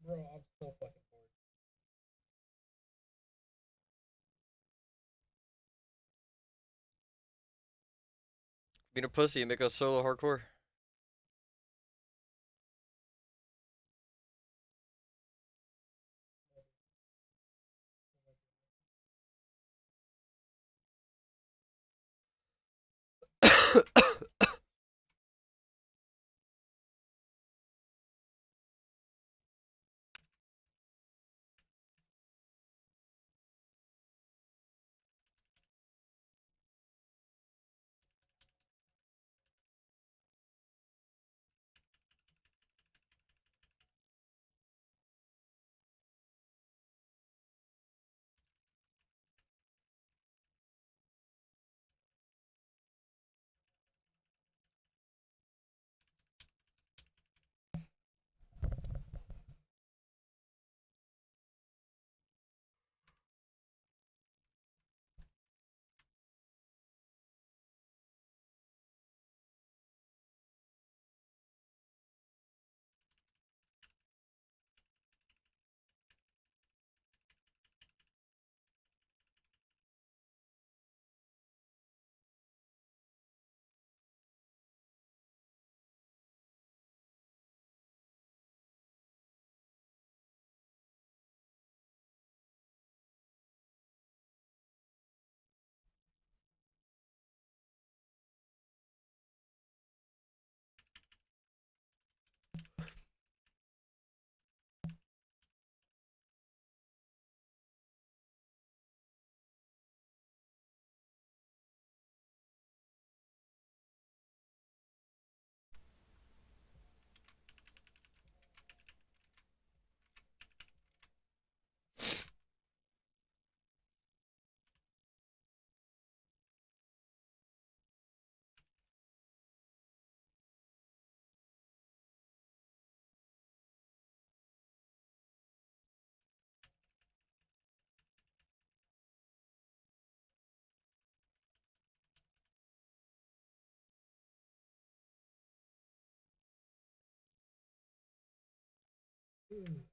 Bro, I'm so fucking bored. Being a pussy and make a solo hardcore. Mm.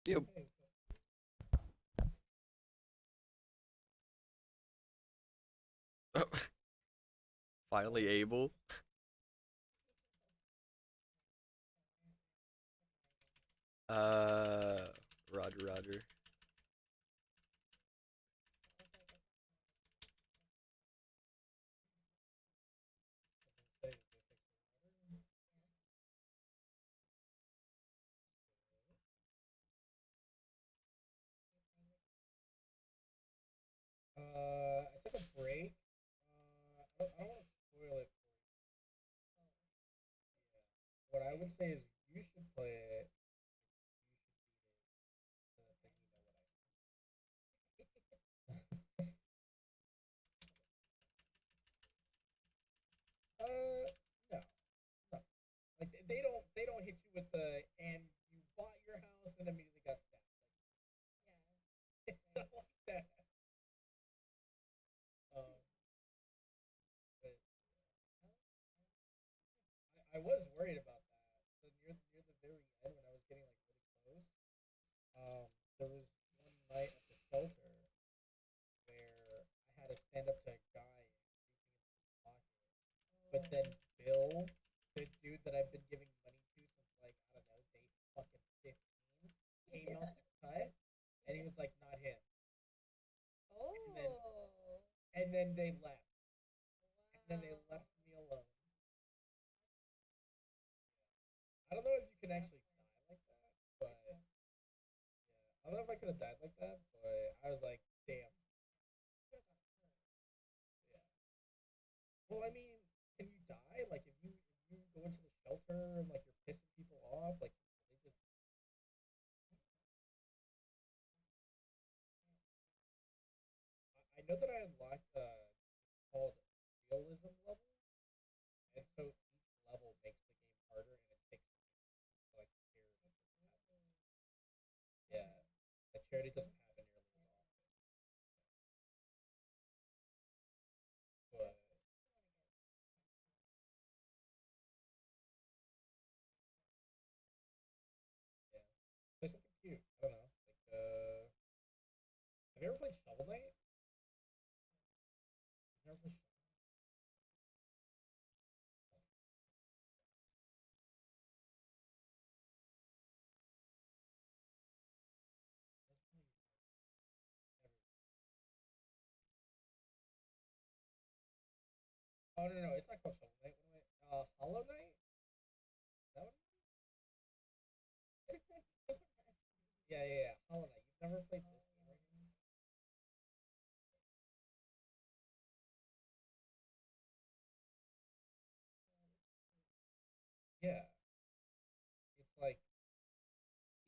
Yep. Hey, Finally able. Uh, Roger, Roger. hey, I took a break. I don't want to spoil it for you. What I would say is you should play it. You should beat it. So that you know what no, no. Like they don't hit you with the and you bought your house and immediately got stabbed. Like, it's not like that. Um, but I was worried about that. So near the very end when I was getting like really close, there was one night at the shelter where I had to stand up to a guy and reaching into his pocket. But then Bill, the dude that I've been giving money to since like I don't know day fucking 15, came out to cut, and he was like, "Not him." And then they left, and then they left me alone. I don't know if you can actually die like that, but yeah, I don't know if I could have died like that, but I was like, damn. Yeah. Well, I mean, can you die? Like if you go into the shelter and like you're pissing people off, like they just. I know that I unlocked called realism level, and so each level makes the game harder, and it takes like charity doesn't happen. Yeah, the charity doesn't happen nearly as often, but yeah, there's something cute. I don't know, like have you ever played Shovel Knight? You never played Oh no, no, it's not called Shovel Knight. What am I? Hollow Knight? Is that what? Yeah, yeah, yeah. Hollow Knight. You've never played this game, right? Yeah, it's like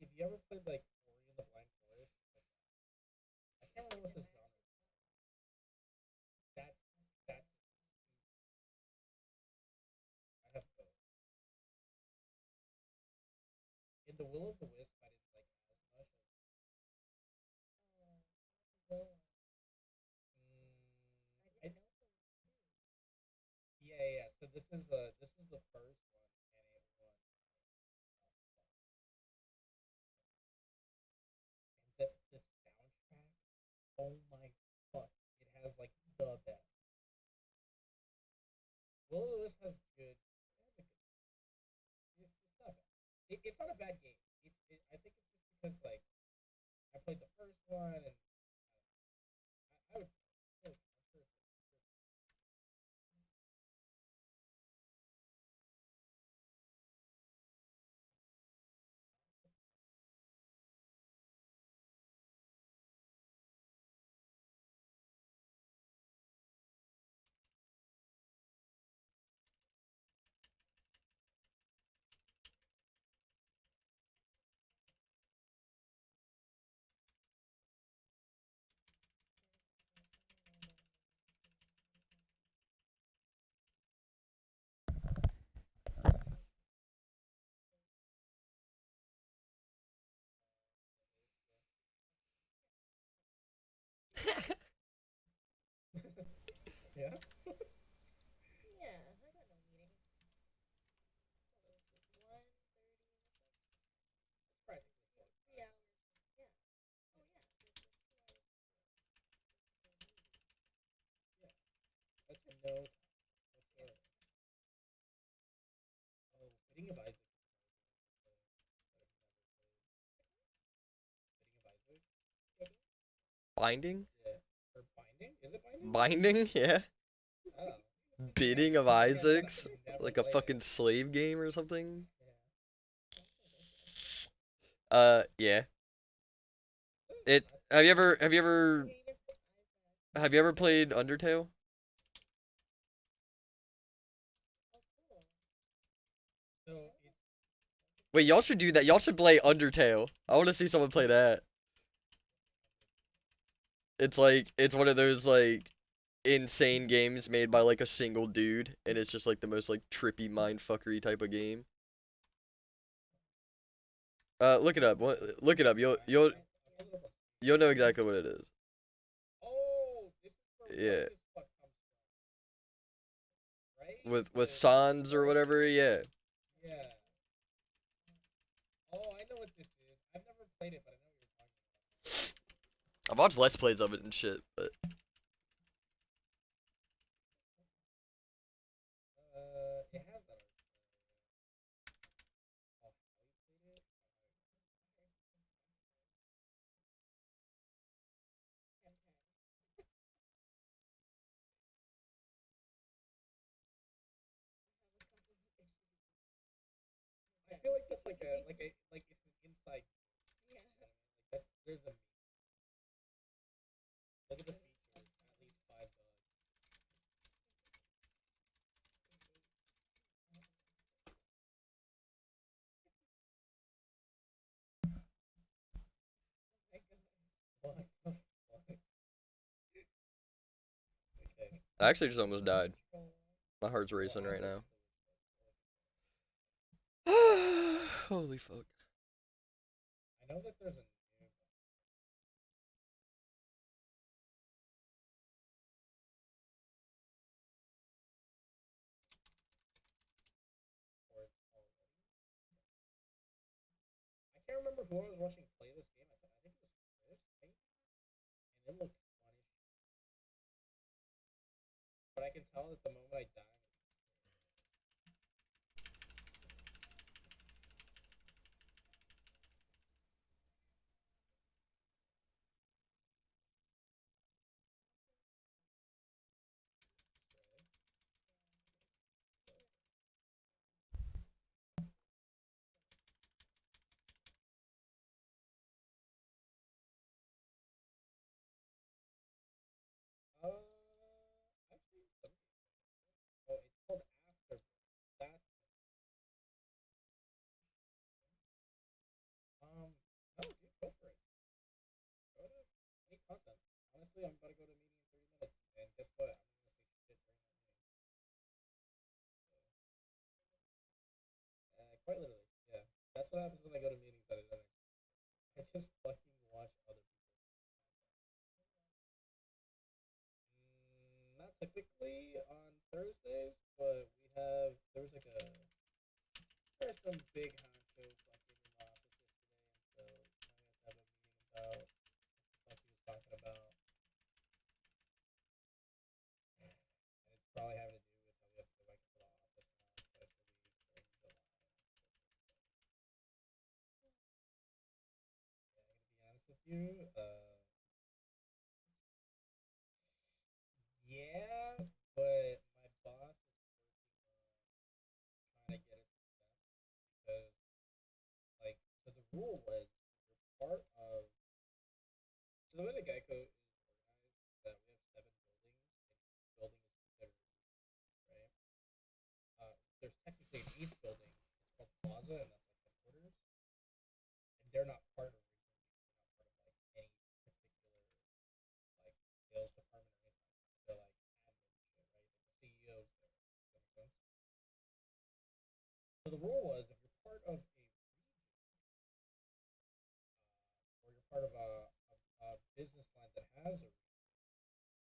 if you ever played like Ori in the Blind Forest, like I can't remember what the genre. That's I have both. In the Will of the Wisp, I didn't like as much. I, yeah, yeah. So this is the first one, and it won. And the soundtrack, oh my fuck, it has like the best. Will of the Wisp has good. It has a good. It's not bad. It's not a bad game. I think it's just because like I played the first one, and I would. I'm sure it's yeah. Surprisingly close. No. Whatsoever. Oh, Bidding of Isaac. Bidding of Isaac. Binding? Yeah. Or Binding? Is it Binding? Binding? Yeah. Oh. Bidding of I think Isaacs? I've never Like a played it. fucking slave game or something? Yeah. Yeah. It. Not Have you ever? Have you ever? Have you ever played Undertale? so it's Wait, y'all should do that. Y'all should play Undertale. I want to see someone play that. It's like it's one of those like insane games made by like a single dude, and it's just like the most like trippy mindfuckery type of game. Look it up. Look it up. I pulled it up on. You'll know exactly what it is. Oh, this is where what's Yeah, his fuck comes from, right? with The Sans or sword. whatever. Yeah, Yeah. Oh, I know what this is. I've never played it, but I know what you're talking I've watched Let's Plays of it and shit. But about. It has that. Oh, how you played it? I feel like that's like it's an inside. Yeah. Like that's there's a look at the features. At least five bugs. What the fuck? Okay. I actually just almost died. Control. My heart's Oh, racing I right looked now. at Holy fuck. I know that there's a new port already. I can't remember who I was watching play this game. I think it was Chris, right? And it looked funny. But I can tell that the moment I die, actually, oh, it's called After. That's no, dude, go for it. Go to any content. Honestly, I'm about to go to a meeting in 30 minutes, and guess what? I'm gonna say shit during that meeting. Quite literally, yeah. That's what happens when I go to meetings that I don't. I just fucking watch other people. Not typically on Thursdays, but we have there's like a there's some big honcho fucking in my office yesterday, and so now we have to have a meeting about what he was talking about, and it's probably having to do with how we have to go back into the office now, especially in July. Yeah, I'm gonna be honest with you. Yeah, but my boss is trying to get us because like so the rule was you're part of so the way the Geico is organized is that we have 7 buildings and each building is considered right. There's technically an eighth building. It's called Plaza, and that's like headquarters. And they're not part of region because they're not part of like any particular like sales department or anything. They're like admin shit, right? Like the CEO's there. Does that make sense? So the rule was if you're part of a or you're part of a business line that has a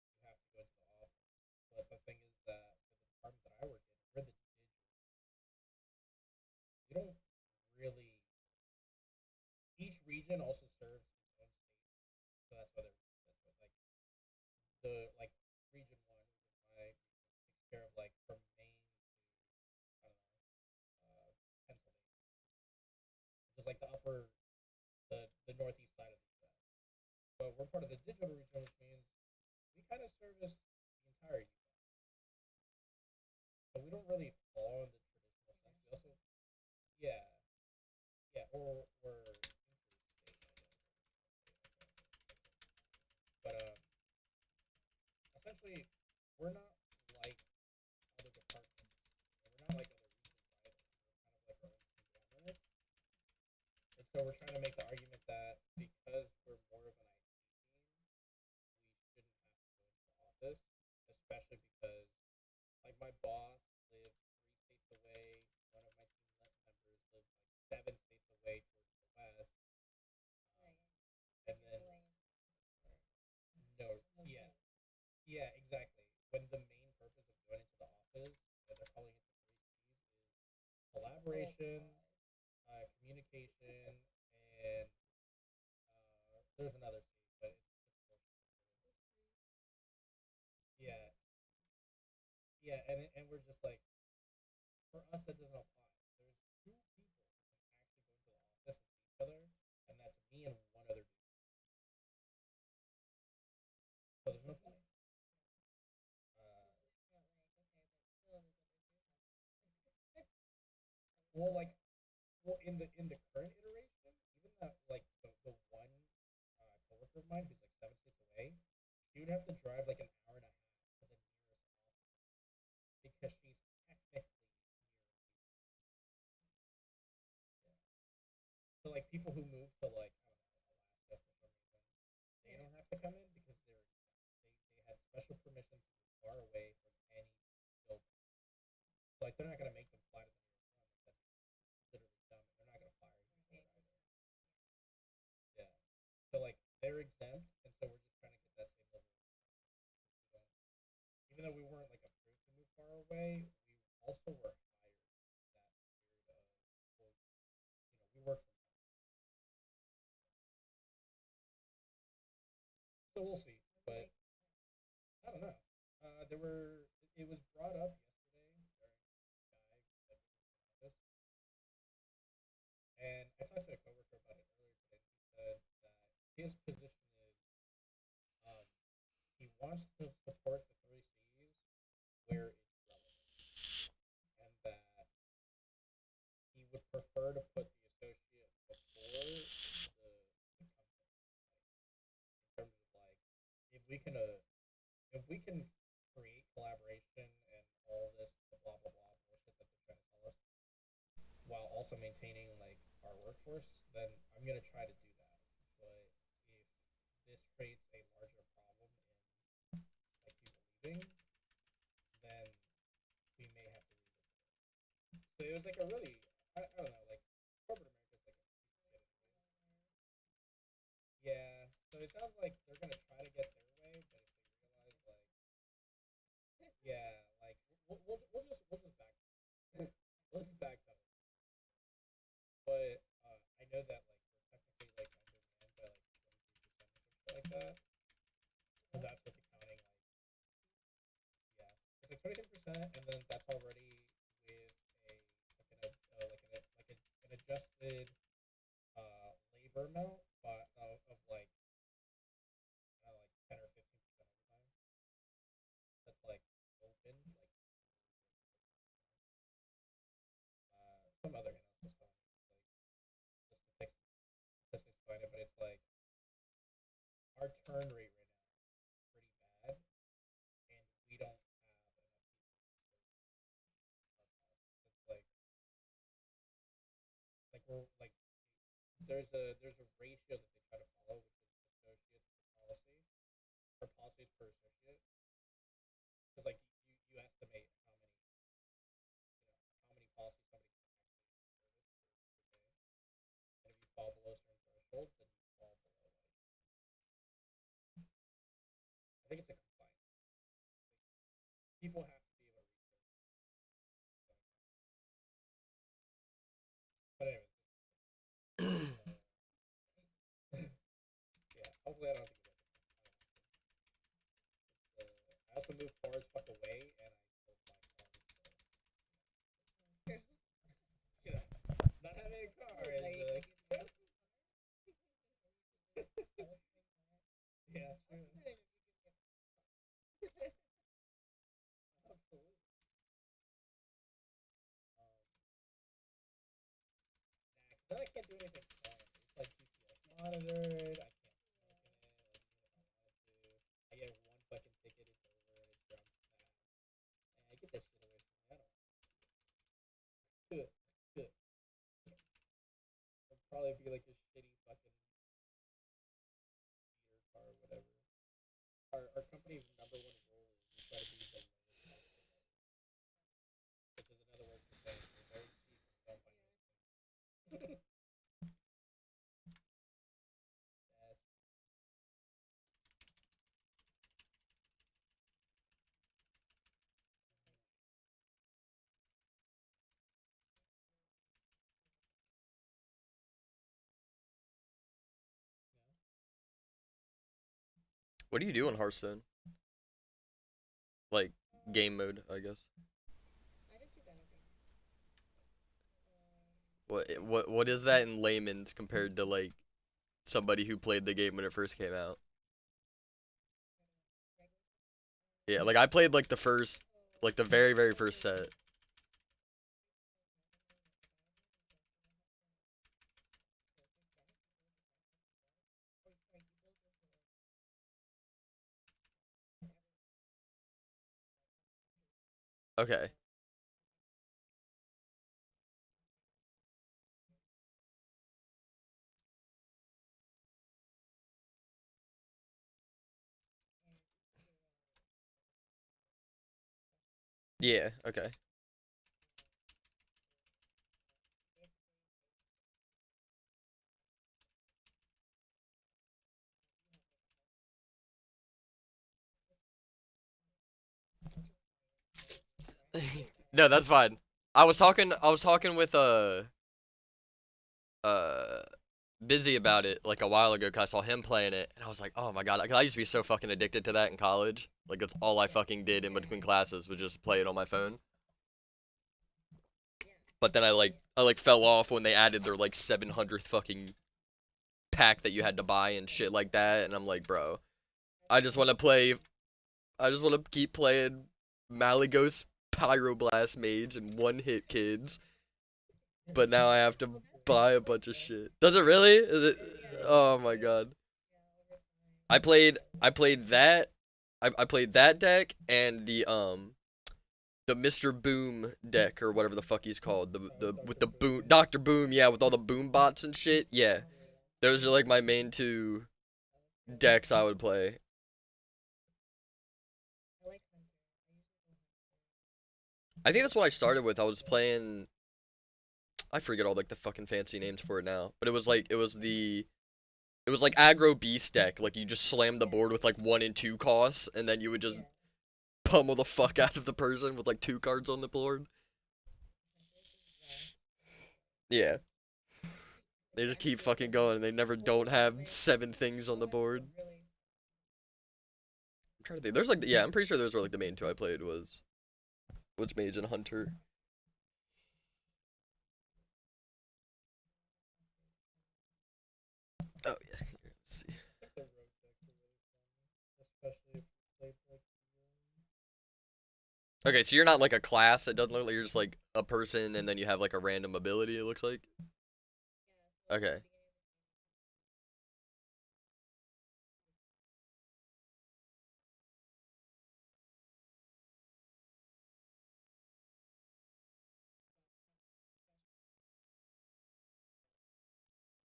you have to go into the office. But the thing is that for the department that I work in, we're the digital. We don't really. Each region also serves its own state, so that's why they're that's what, like the like region one, which is my region, cover the northeast side of the U.S. But we're part of the digital region, which means we kind of service the entire U.S. So we don't really fall in the traditional sense. We also, yeah, yeah, or we're but essentially, we're not like other departments. We're not like other regions either. We're kind of like our own conglomerate. And so we're trying to make the argument that because we're more of an IT team, we shouldn't have to go into the office, especially because like my boss lives 3 states away. One of my team members lives like 7 states away towards the west. Um, and then no, yeah, yeah, exactly. When the main purpose of going into the office, and they're calling it the 3 C's, is collaboration, communication, and there's another C, but it's yeah, yeah, and we're just like for us that doesn't apply. There's 2 people who can actually go into the office and see each other, and that's me and one other dude. So there's no point. Uh, well, like, well, in the current iteration, even that like the one coworker of mine who's like 7 states away, she would have to drive like an hour and a half to the nearest office because she's technically near. Yeah. So like people who move to like I don't know Alaska for some reason, they don't have to come in because they had special permission to move far away from any building. So like they're not gonna make them fly to the nearest one. Like that's literally dumb, and they're not gonna fire you for it either. Yeah. So like they're exempt, and so we're just trying to get that same level. We don't, even though we weren't like approved to move far away, we also were hired that period of well, we work from home. So we'll see, but I don't know. There were it was brought up yesterday during the guy that was in the office, and I talked to a coworker about it earlier today. And he said that his position is um, he wants to support the 3 C's where it's relevant, and that he would prefer to put the associate before the company, like in terms of like if we can uh, if we can create collaboration and all this blah blah blah bullshit that they're trying to sell us while also maintaining like our workforce, then I'm gonna try to do that. But if this creates a larger problem in like people leaving, then we may have to revisit it. So it was like a really I don't know like corporate America is like a piece of shit anyway. Yeah, so it sounds like they're gonna try to get their way, but if they realize like yeah, like we'll just back we'll just back pedal. But I know that like we're technically like undermanned by like 23% or some shit like that. So that's with accounting like yeah, it's like 23%, and then that's already with a an adjusted labor amount, but of like 10 or 15% overtime. That's like open like some other analyst was telling me like the statistics behind it, but it's like our turn rate right now is pretty bad, and we don't have enough people for our policies. It's like we're like there's a ratio that they try to follow, which is associates per policy, or policies per associate. Because like you estimate how many policies somebody can actually service per day, and if you fall below certain thresholds, then you fall below like I think it's a compliance. Like, people have to be able to research. But anyways, yeah. Hopefully, I don't have to get it. I also moved far as fuck away, and I still fly cars. So you know, not having a car is Absolutely. Then I can't do anything fun. It's like GPS monitored. I can't smoke in it. Like, even if I wanted to, I get one fucking ticket, it's over, and it's dropped back. And I get that shit away from me. I don't do it. Do it. It'll probably be like a shitty fucking beer car or whatever. Our company's number one rule is we try to be the lowest cost provider, which is another word for saying we're very cheap and don't buy anything. Yes. What do you do in Hearthstone? Like game mode, I guess. What is that in layman's compared to like somebody who played the game when it first came out? Yeah, like I played like the first, like the very first set. Okay. Yeah. Okay. No, that's fine. I was talking with uh Busy about it like a while ago 'cause I saw him playing it and I was like, "Oh my God." 'Cause I used to be so fucking addicted to that in college. Like that's all I fucking did in between classes was just play it on my phone. But then I like fell off when they added their like 700th fucking pack that you had to buy and shit like that and I'm like, "Bro, I just want to play I just want to keep playing Malygos Pyroblast Mage and one hit kids, but now I have to buy a bunch of shit." Does it really? Is it? Oh my God. I played that. I played that deck and the Mr. Boom deck or whatever the fuck he's called. The with the boom Dr. Boom, yeah, with all the boom bots and shit. Yeah. Those are like my main two decks I would play. I think that's what I started with. I was playing, I forget all like the fucking fancy names for it now, but it was like aggro beast deck. Like you just slam the board with like 1 and 2 costs, and then you would just pummel the fuck out of the person with like 2 cards on the board. Yeah, they just keep fucking going, and they never don't have 7 things on the board. I'm trying to think. There's like, yeah, I'm pretty sure those were like the main two I played was Witch Mage and Hunter. Oh yeah, let's see. Okay, so you're not like a class. It doesn't look like you're just like a person, and then you have like a random ability. It looks like. Okay.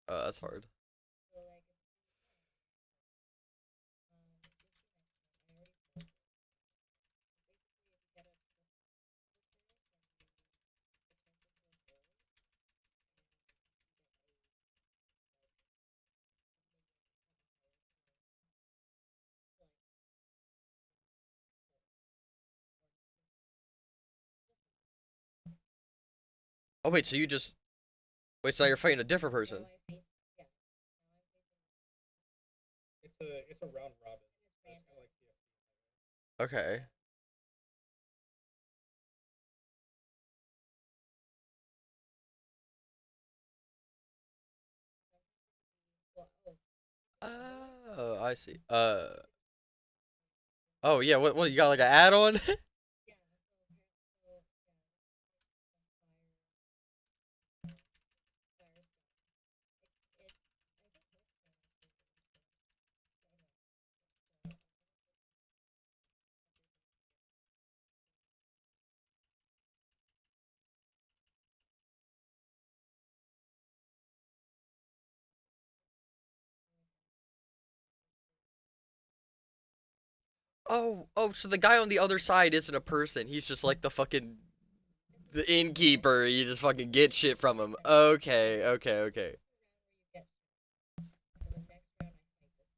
That's hard. Oh wait, so you just wait, so now you're fighting a different person. It's a round robin. So it's kind of like TFT. Okay. Oh, I see. Oh yeah, what you got like an add-on? Oh, so the guy on the other side isn't a person. He's just like the innkeeper. You just fucking get shit from him. Okay.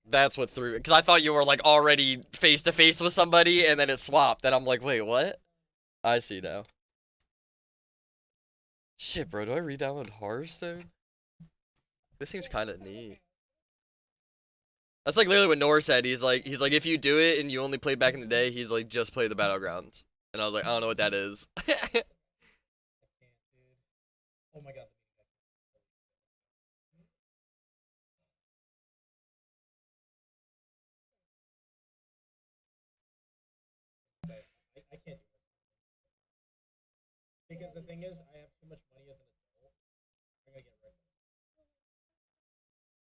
That's what threw because I thought you were like already face to face with somebody and then it swapped. And I'm like, wait, what? I see now. Shit, bro, do I re-download Hearthstone? This seems kind of neat. That's like literally what Nor said. He's like, if you do it and you only played back in the day, he's like, just play the battlegrounds. And I was like, I don't know what that is. Oh my god. I can't do this. Because the thing is, I have too much money as an adult. I'm gonna get rid of it.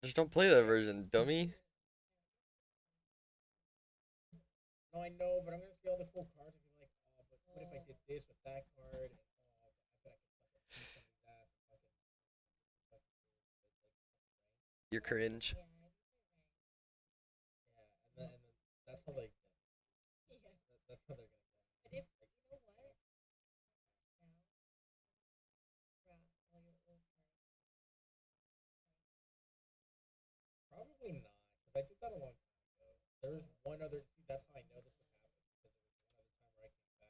Just don't play that version, dummy. No, I know, but I'm gonna see all the cool cards and be like, oh, but what if I did this with that card? And oh, but I bet I could suck a piece of that. You're cringe. Yeah, and then that's how like that's how they're gonna go. Probably not, because I did that a long time ago. There was one other. See, that's how I know this would happen because there was one other time where I came back.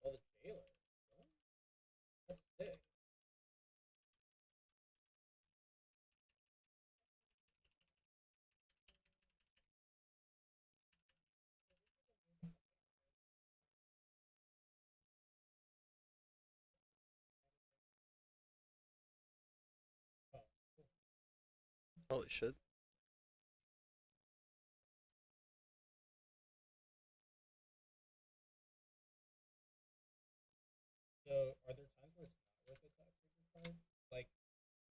Oh, the jailer. What? That's sick. Oh, cool. Holy shit. So, are there times where it's not worth it to upgrade your card? Like,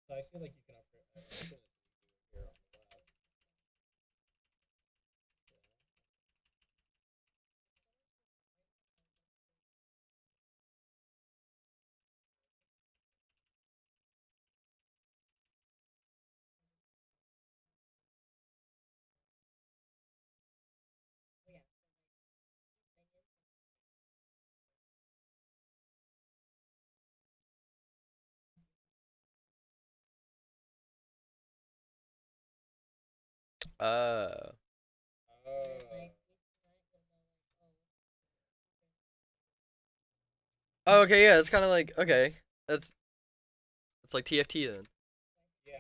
so I feel like you can upgrade. Upgrade it here on the left. Uh. Oh. Oh, okay, yeah, it's kind of like okay. That's it's like TFT then. Yeah.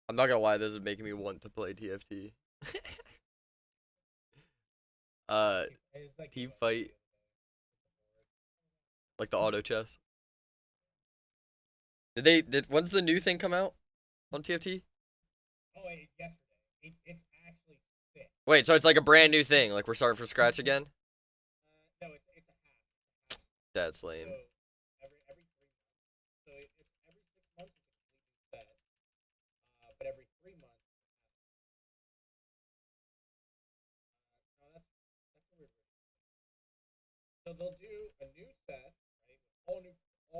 I'm not gonna lie, this is making me want to play TFT. uh, It's like team game of fight, like the auto chess. Did when's the new thing come out on TFT? Oh wait, yesterday. It's actually sick. Wait, so it's like a brand new thing, like we're starting from scratch again? No, it's a half. It's a half. That's So lame. every 3 months. So it's every 6 months it's a complete new set. But every 3 months. No, that's a weird. So they'll do a new set, right? All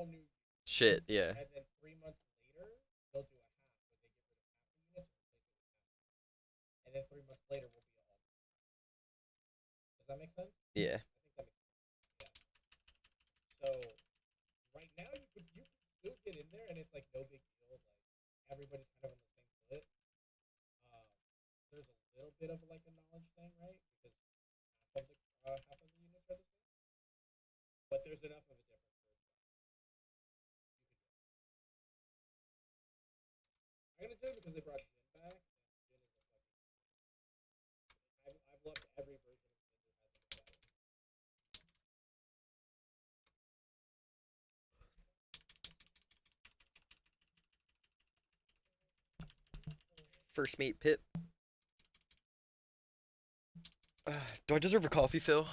new, Shit, yeah. and then 3 months later they'll do a half where they get rid of half the units and replace it with half. And then 3 months later will be all. Does that make sense? Yeah. I think that makes sense. Yeah. So right now you could still get in there and it's like no big deal. Like everybody's kind of on the same foot. Um, there's a little bit of like a knowledge thing, right? Because half of the units are the same, but there's enough of a difference. I'm gonna do it because they brought Jin back. And Jin is a fucking. I've loved every version of Jin that has been better. First mate Pip. Do I deserve a coffee, Phil?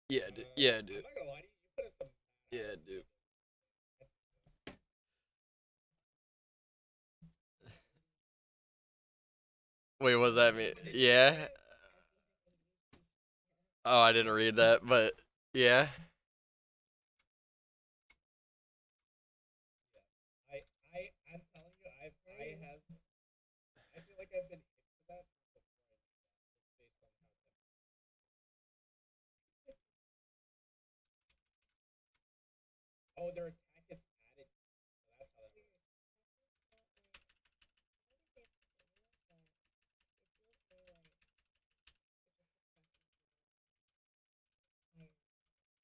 Yeah, dude. Yeah, I'm dude. not gonna lie to you. You put in some. Yeah, dude. Wait, what does that mean? Yeah. Oh, I didn't read that, but yeah. I I'm telling you, I have. I feel like I've been hit to that before. Based on how. Oh, their attack gets added. So that's how that works.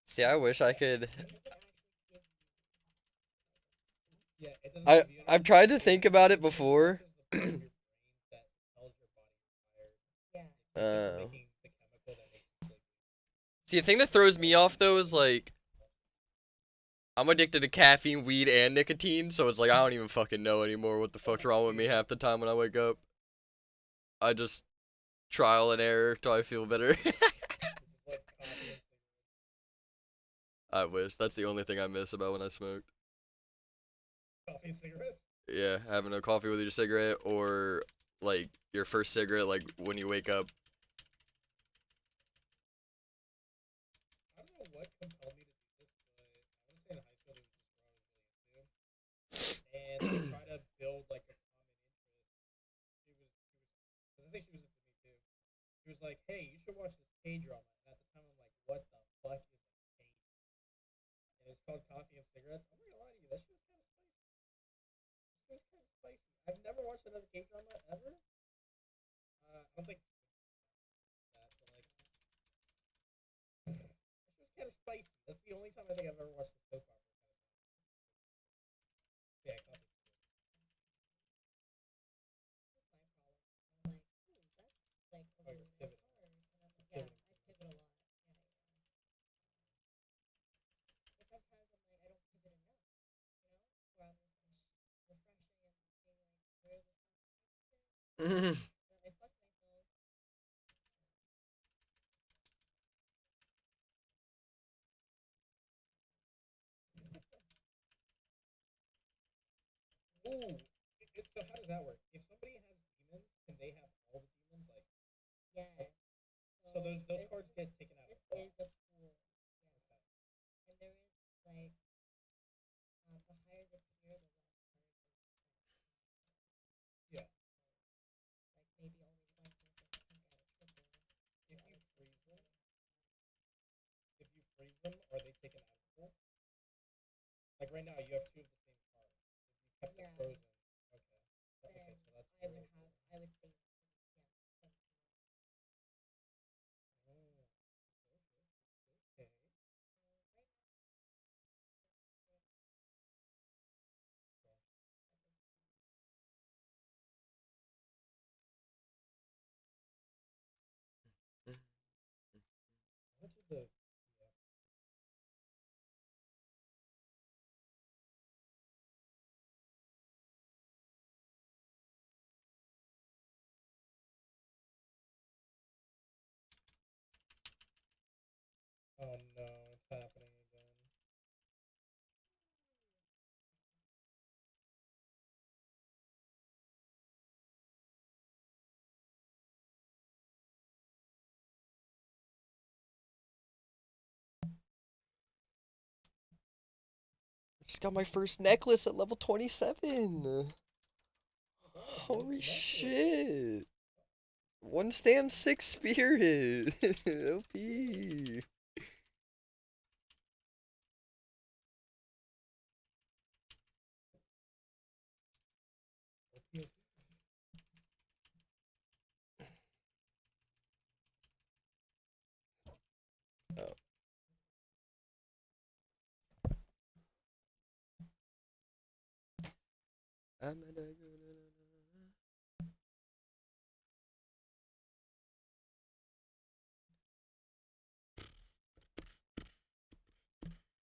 See, I wish I could. Yeah, it doesn't I give you I've anything. tried to think about it before. It refreshes the part of your brain that tells your body you're tired. Yeah. It's Uh, making the chemical that makes you sleepy. See, the thing that throws me off though is like I'm addicted to caffeine, weed, and nicotine, so it's like I don't even fucking know anymore what the fuck's wrong with me half the time when I wake up. I just trial and error till I feel better. This is like coffee and I wish. That's the only thing I miss about when I smoked. coffee and cigarettes. Yeah, having a coffee with your cigarette or like your first cigarette like when you wake up. I don't know what compelled me to do this, but I want to say in high school there was this girl I was really into, and to try to build like a common interest. Cause I think she was into me too. She was like, "Hey, you should watch this K drama," and at the time I'm like, "What the fuck is a K?" And it's called Coffee and Cigarettes. I'm not gonna lie to you, that shit was kind of spicy. It was kind of spicy. I've never watched another K drama ever. I don't think that, but like, it was kind of spicy. That's the only time I think I've ever watched a soap opera. Yeah, Coffee. Like pivot. Pivot. Ooh. So how does that work? If somebody has demons, can they have all the demons? Like, yeah. So those cards get taken out of the pool. Okay. Yeah. If you freeze them, are they taken out of the pool? Like right now, you have two of the same cards. If you kept them frozen. Okay. Okay, so that's really cool. Oh, okay. How much is the? Yeah. Oh no, it's happening again. Just got my first necklace at level 27. Oh, Holy beautiful necklace. shit. One stam, six spirit. OP. Okay. Oh. Dude,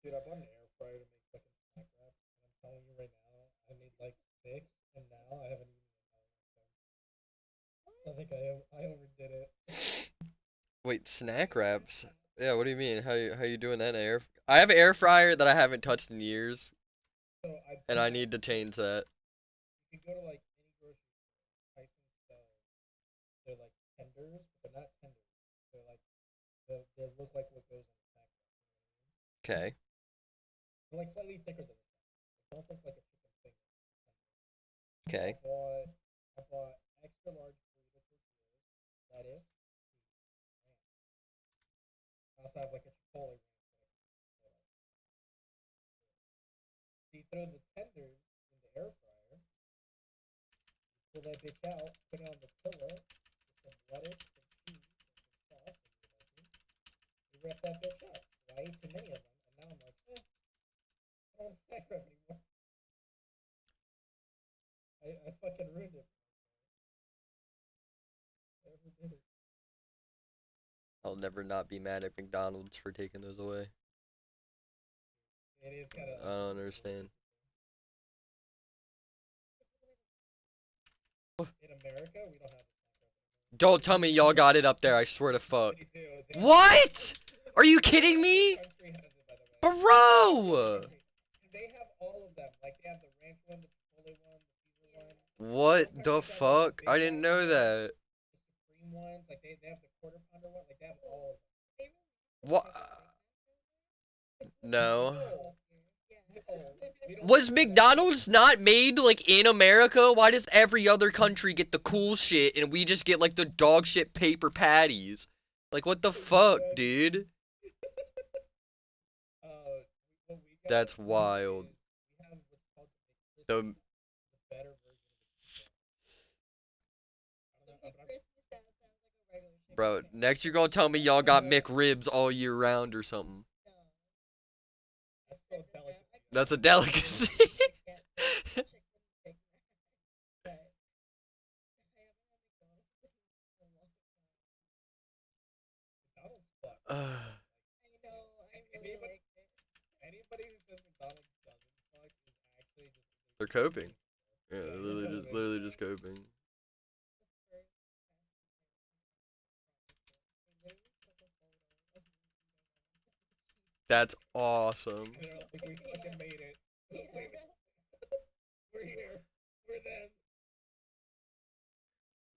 I bought an air fryer to make fucking snack wrap, and I'm telling you right now, I made like six, and now I haven't eaten it. I think I overdid it. Wait, snack wraps? Yeah, what do you mean? How you doing that in air? I have an air fryer that I haven't touched in years, So and I need to change that. you can go to like any grocery store, Tyson sells. They're like tenders, but they're not tenders. They're like they look like what goes on a snack wrap. Okay. They're like slightly thicker than a snack wrap. Don't think like a chicken finger. Okay. I bought extra large burrito tortillas, lettuce, I also have like a Chipotle ranch that I can So you throw the tenders in the air fryer, pull that bitch out, put it on the pillow with some lettuce, some cheese, and some sauce, and you wrap that bitch up. So I ate too many of them, and now I'm like, I don't want to snack wrap anymore. I fucking ruined it. I overdid it. I'll never not be mad at McDonald's for taking those away. It is kind of I don't understand. in America, we don't have a snack wrap anymore. Don't tell me y'all got it up there, I swear to fuck. They do. What? Are you kidding me? Country has it, by the way. Bro! They have all of them. Like they have the ranch one, the Chipotle one, the Caesar one. What Some the countries have like the fuck? Big I didn't Mac know one, that. the Supreme ones. Like they have the quarter pounder one. Like they have all of them. What? No. No. Was McDonald's not made like in America? Why does every other country get the cool shit and we just get like the dog shit paper patties? Like what the fuck, dude? What we got That's wild. is we have what's called The the better version of the pizza. I don't know, bro, next you're gonna tell me y'all got McRibs all year round or something. that's so delicacy. That's a delicacy. McDonald's sucks. Anybody who says McDonald's doesn't suck is actually just They're coping. Yeah, they're literally just coping. That's awesome. I don't think we fucking made it. We're here. We're them.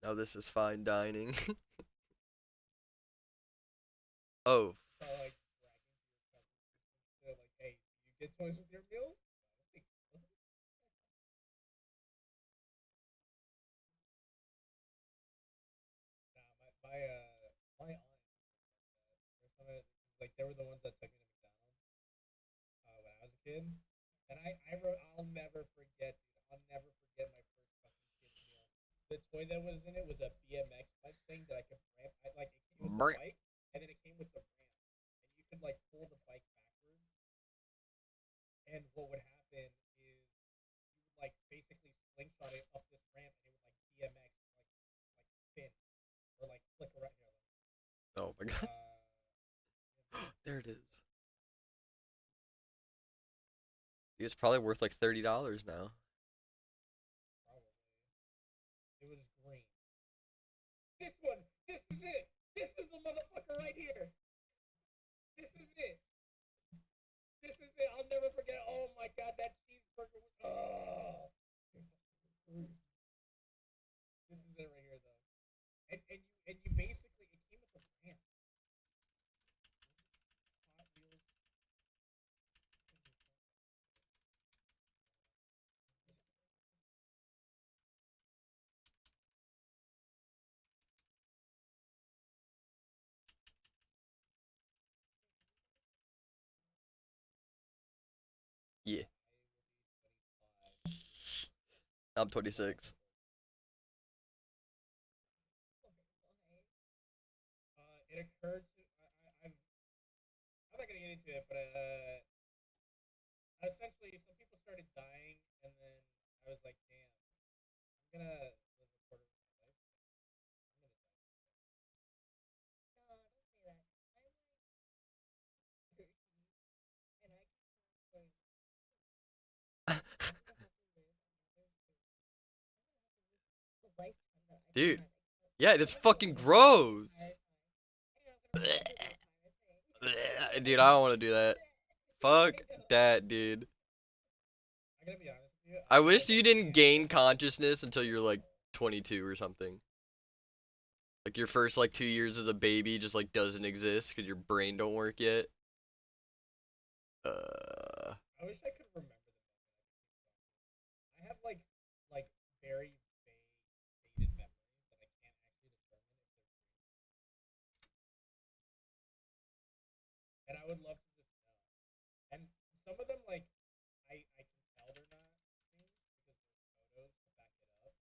Now this is fine dining. Oh. So like bragging to your customers, like, hey, you get toys with your meal? Nah, my aunt, or some of, like they were the ones that took me to McDonald's when I was a kid, and I'll never forget, dude. I'll never forget my first fucking kid's meal. The toy that was in it was a BMX bike thing that I could ramp. Like it came with the bike, and then it came with the ramp, and you could like pull the bike backwards. And what would happen is you would like basically slingshot it up this ramp, and it would like BMX like spin or like flick around here. Oh my god. Uh, There it is. It's probably worth like $30 now. Probably. It was green. This one. This is it. This is the motherfucker right here. This is it. This is it. I'll never forget. Oh my god, that cheeseburger was. Oh. This is it right here, though. And you basically it came with a ramp. Hot Wheels. Yeah. I'm 26. It occurred to I'm not gonna get into it, but essentially some people started dying, and then I I was like, damn, I'm gonna live a quarter of my life. I'm gonna die. Dude, yeah, it's fucking gross. Dude, I don't want to do that. Fuck that, dude. I'm gonna be honest with you. I I feel wish like I you didn't can't gain live. consciousness until you're like 22 or something. Like your first like 2 years as a baby just like doesn't exist because your brain don't work yet. I wish I could remember the moment I have like very vague stated memories that I can't actually determine if they're true. And I would love to just know. And some of them like I can tell they're not dreams because there's photos to back it up.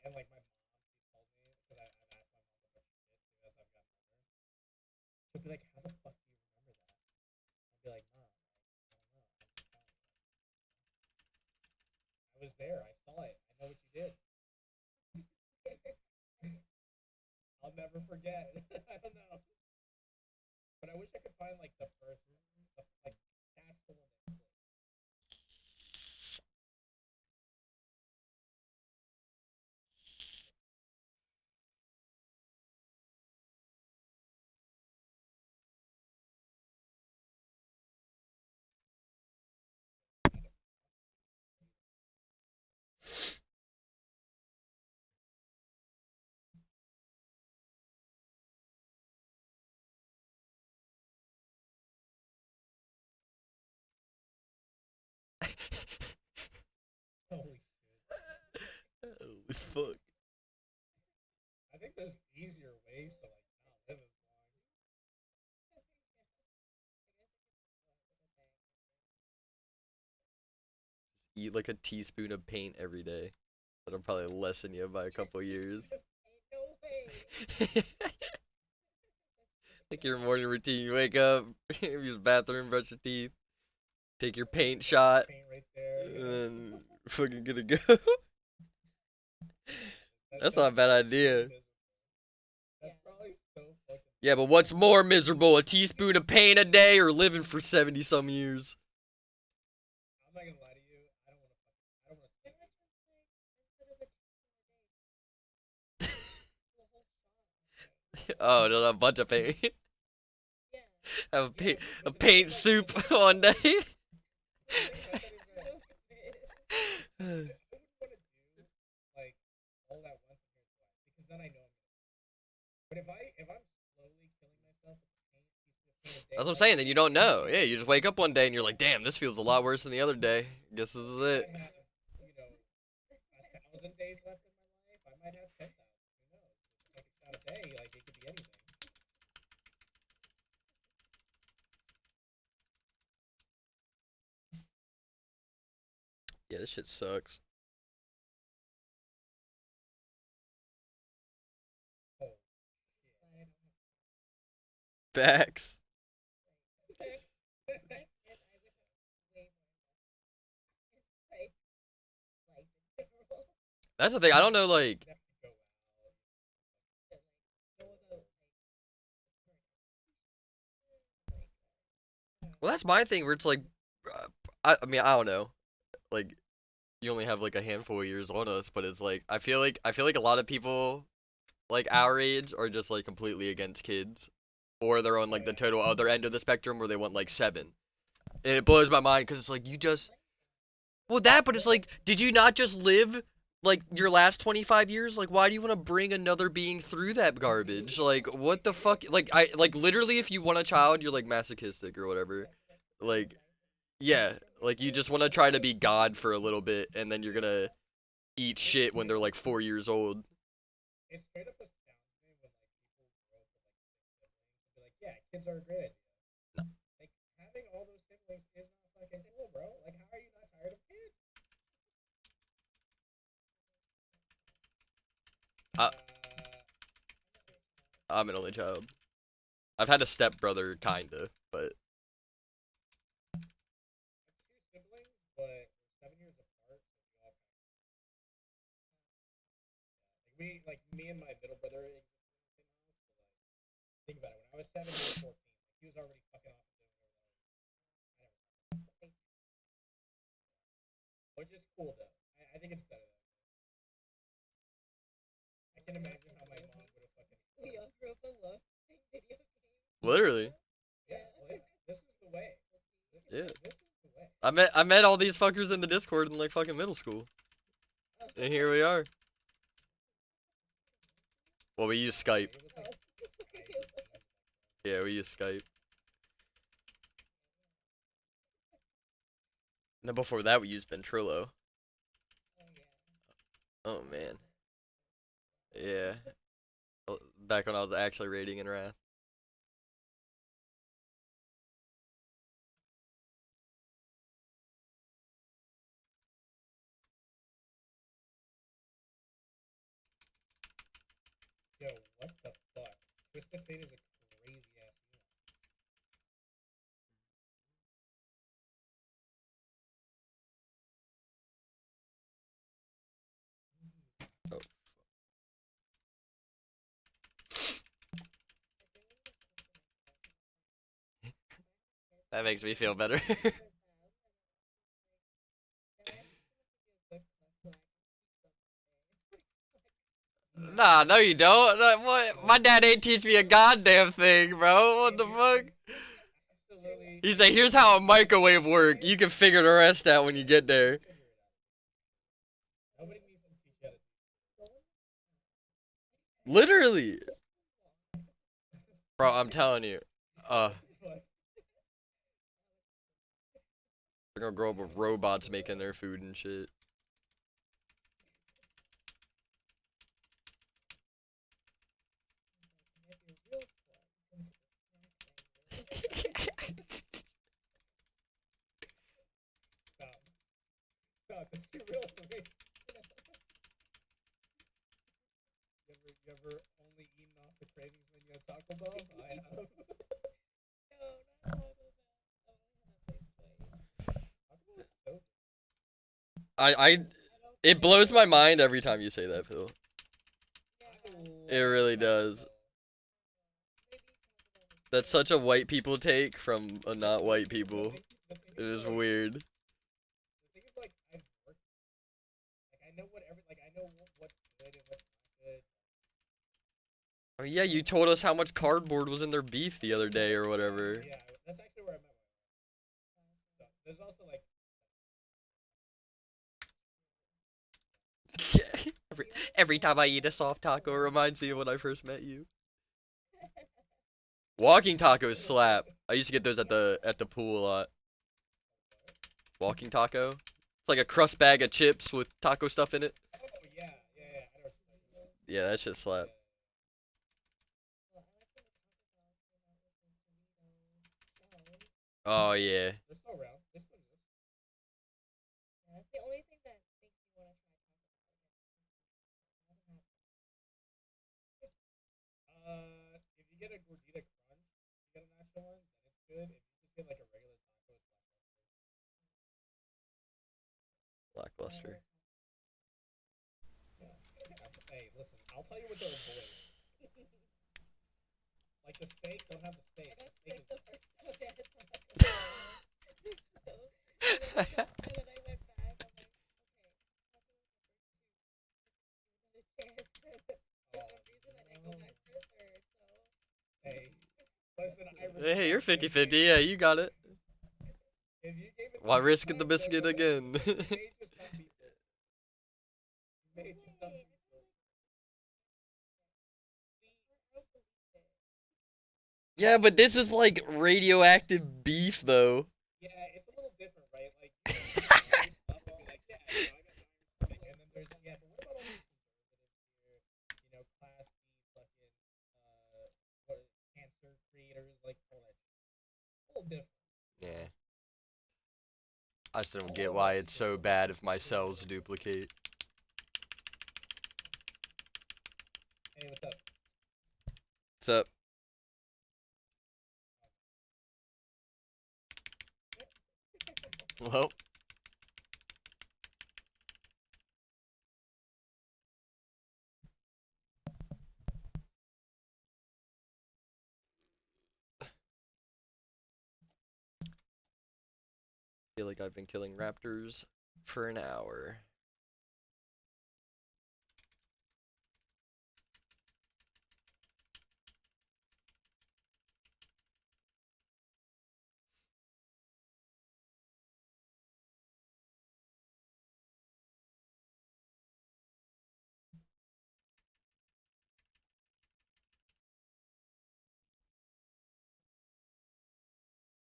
And like my mom, she told me because I've asked my mom what she did too as I've gotten older. She'll be like, "How the fuck do you remember that?" I'll be like, "Mom, like, I don't know. I'm just telling you. I was there. I saw it. I know what you did. I'll never forget." I don't know. But I wish I could find like the first, like that's the one that clicked. Holy shit! Holy fuck. I think there's easier ways to like not live as long. Eat like a teaspoon of paint every day. That'll probably lessen you by a couple years. No way. Like your morning routine, you wake up, use the bathroom, brush your teeth, take your paint shot, Paint right there. and fucking gonna go. That's not a That's bad so idea. miserable. That's probably so fucking. Yeah, but what's more miserable, a teaspoon of paint a day or living for 70 some years? I'm not gonna lie to you. I don't want to. I don't want to. Oh, no, a bunch of paint. Have Yeah, a but the thing is paint like soup one day. the thing about that is that I wouldn't want to do like all that once in your life because then I know I'm gonna. But if I'm slowly killing myself with the paint, piece of paint a day, That's what I'm like saying, then you don't I'm know. gonna Yeah, get you just wake up one day and you're like, damn, this feels a lot worse than the other day. Guess this is I it. might have, you know, 1,000 days left in my life. I might have 10,000. Who knows? It's like a shot a day. Like it could be anything. Yeah, this shit sucks. Oh shit. Facts. That's the thing, I don't know, like, You'd have to go out. well, that's my thing where it's like, I mean, I don't know. Like, you only have like a handful of years on us, but it's like, I feel like a lot of people like our age are just like completely against kids, or they're on Oh like the yeah. total other end of the spectrum where they want like 7. And it blows my mind because it's like you just, well, that, but it's like, did you not just live like your last 25 years? Like, why do you want to bring another being through that garbage? Like, what the fuck? Like, like literally, if you want a child, you're like masochistic or whatever. Like, yeah, like you just want to try to be God for a little bit, and then you're gonna eat shit when they're like 4 years old. It straight up astounds me when like people grow up with like 6 siblings and be like, yeah, kids are a great idea. Like having all those siblings is not fucking cool, bro. Like how are you not tired of kids? I, I'm an only child. I've had a stepbrother, kinda, but I have two siblings, but we're 7 years me and my middle brother existed in the same house. But, think about it. When I was 7, he was 14. He was already fucking off and doing whatever. Which is cool though. I think it's better though. I can imagine how my mom would have fucking. We all grew up alone. Video games. Literally. Yeah, like, this is the way. Yeah. This is the way. I met all these fuckers in the Discord in like fucking middle school. And here we are. Well, we use Skype. Yeah, we use Skype. No, before that we used Ventrilo. Oh man. Yeah. Back when I was actually raiding in Wrath. Yo, what the fuck? Twisted Fate is a crazy ass unit. Oh. That makes me feel better. Nah, no you don't. What? My dad ain't teach me a goddamn thing, bro. What the fuck? He's like, here's how a microwave works. You can figure the rest out when you get there. Literally. Bro, I'm telling you. We're gonna grow up with robots making their food and shit. Stop, it's too real for me. You ever only eaten off the cravings when you had Taco Bell? I have. No, not Taco Bell. It blows my mind every time you say that, Phil. It really does. That's such a white people take from a not white people. It is weird. The thing is, like, I've worked. Like, I know what's good and what's not good. Oh yeah, you told us how much cardboard was in their beef the other day or whatever. Yeah, that's actually where I met my wife. So, there's also, like, every time I eat a soft taco, it reminds me of when I first met you. Walking tacos slap. I used to get those at the pool a lot. Walking taco. It's like a crust bag of chips with taco stuff in it. oh yeah, I know what you're talking about. Yeah, that shit slap. Oh yeah. They're still around. They still exist. Yeah, that's the only thing that makes me want to try Taco Bell. If you get a gordita crunch, you get an actual one, then it's good. If you just get like a regular taco, it's Lackluster. yeah. Hey, listen, I'll tell you what to avoid. Like the steak, don't have the steak. The steak is And then I went back, I'm like, okay, there's no reason that I go back for a third, so. hey, listen, Hey, you're 50-50. Yeah, you got it. If you gave it Why to me risk time, the biscuit then again? you may just not be full. You may just not be full. Yeah, but this is like radioactive beef though. Yeah, it's a little different, right? Like, stuff and be like, yeah, I got an iron stomach, and then there's, yeah, but what about all these preservatives here? Class B fucking, what, cancer creators, like, all that shit. A little different. Yeah. I just don't get why it's so bad if my cells duplicate. Hey, what's up? What's up? Well, feel like I've been killing raptors for an hour.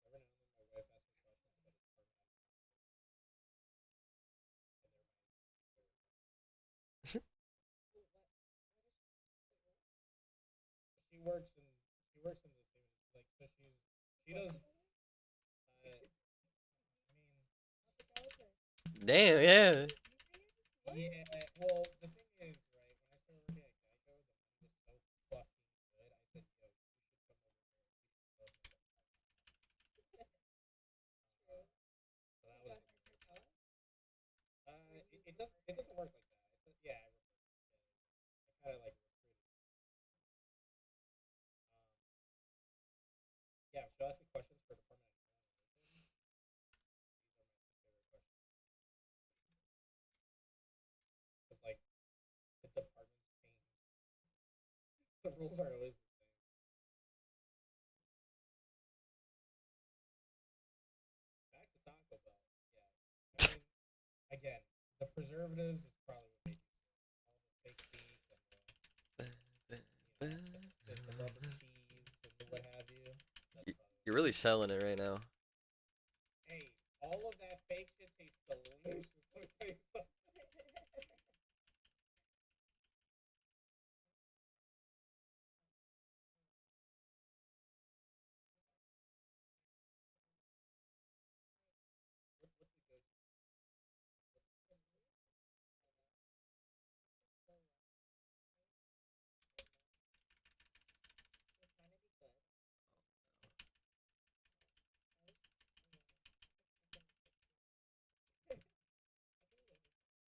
Every now and then my wife asks me questions, but it's hard not to and they're my she works in the same like so she does I mean Damn, yeah. yeah well the thing is right when I started working at Geico the money was so fucking good I said yo you should come over here you should so that was it doesn't work like that I said yeah I kind of like recruited yeah she'll ask me questions for department these are my favorite questions because like the departments change the rules are always the same back to Taco Bell yeah I mean again the preservatives is probably what made all the fake beef and the rubber cheese and the what have you. That's probably You're really selling it right now. hey, all of that fake shit tastes delicious. Let me tell you something.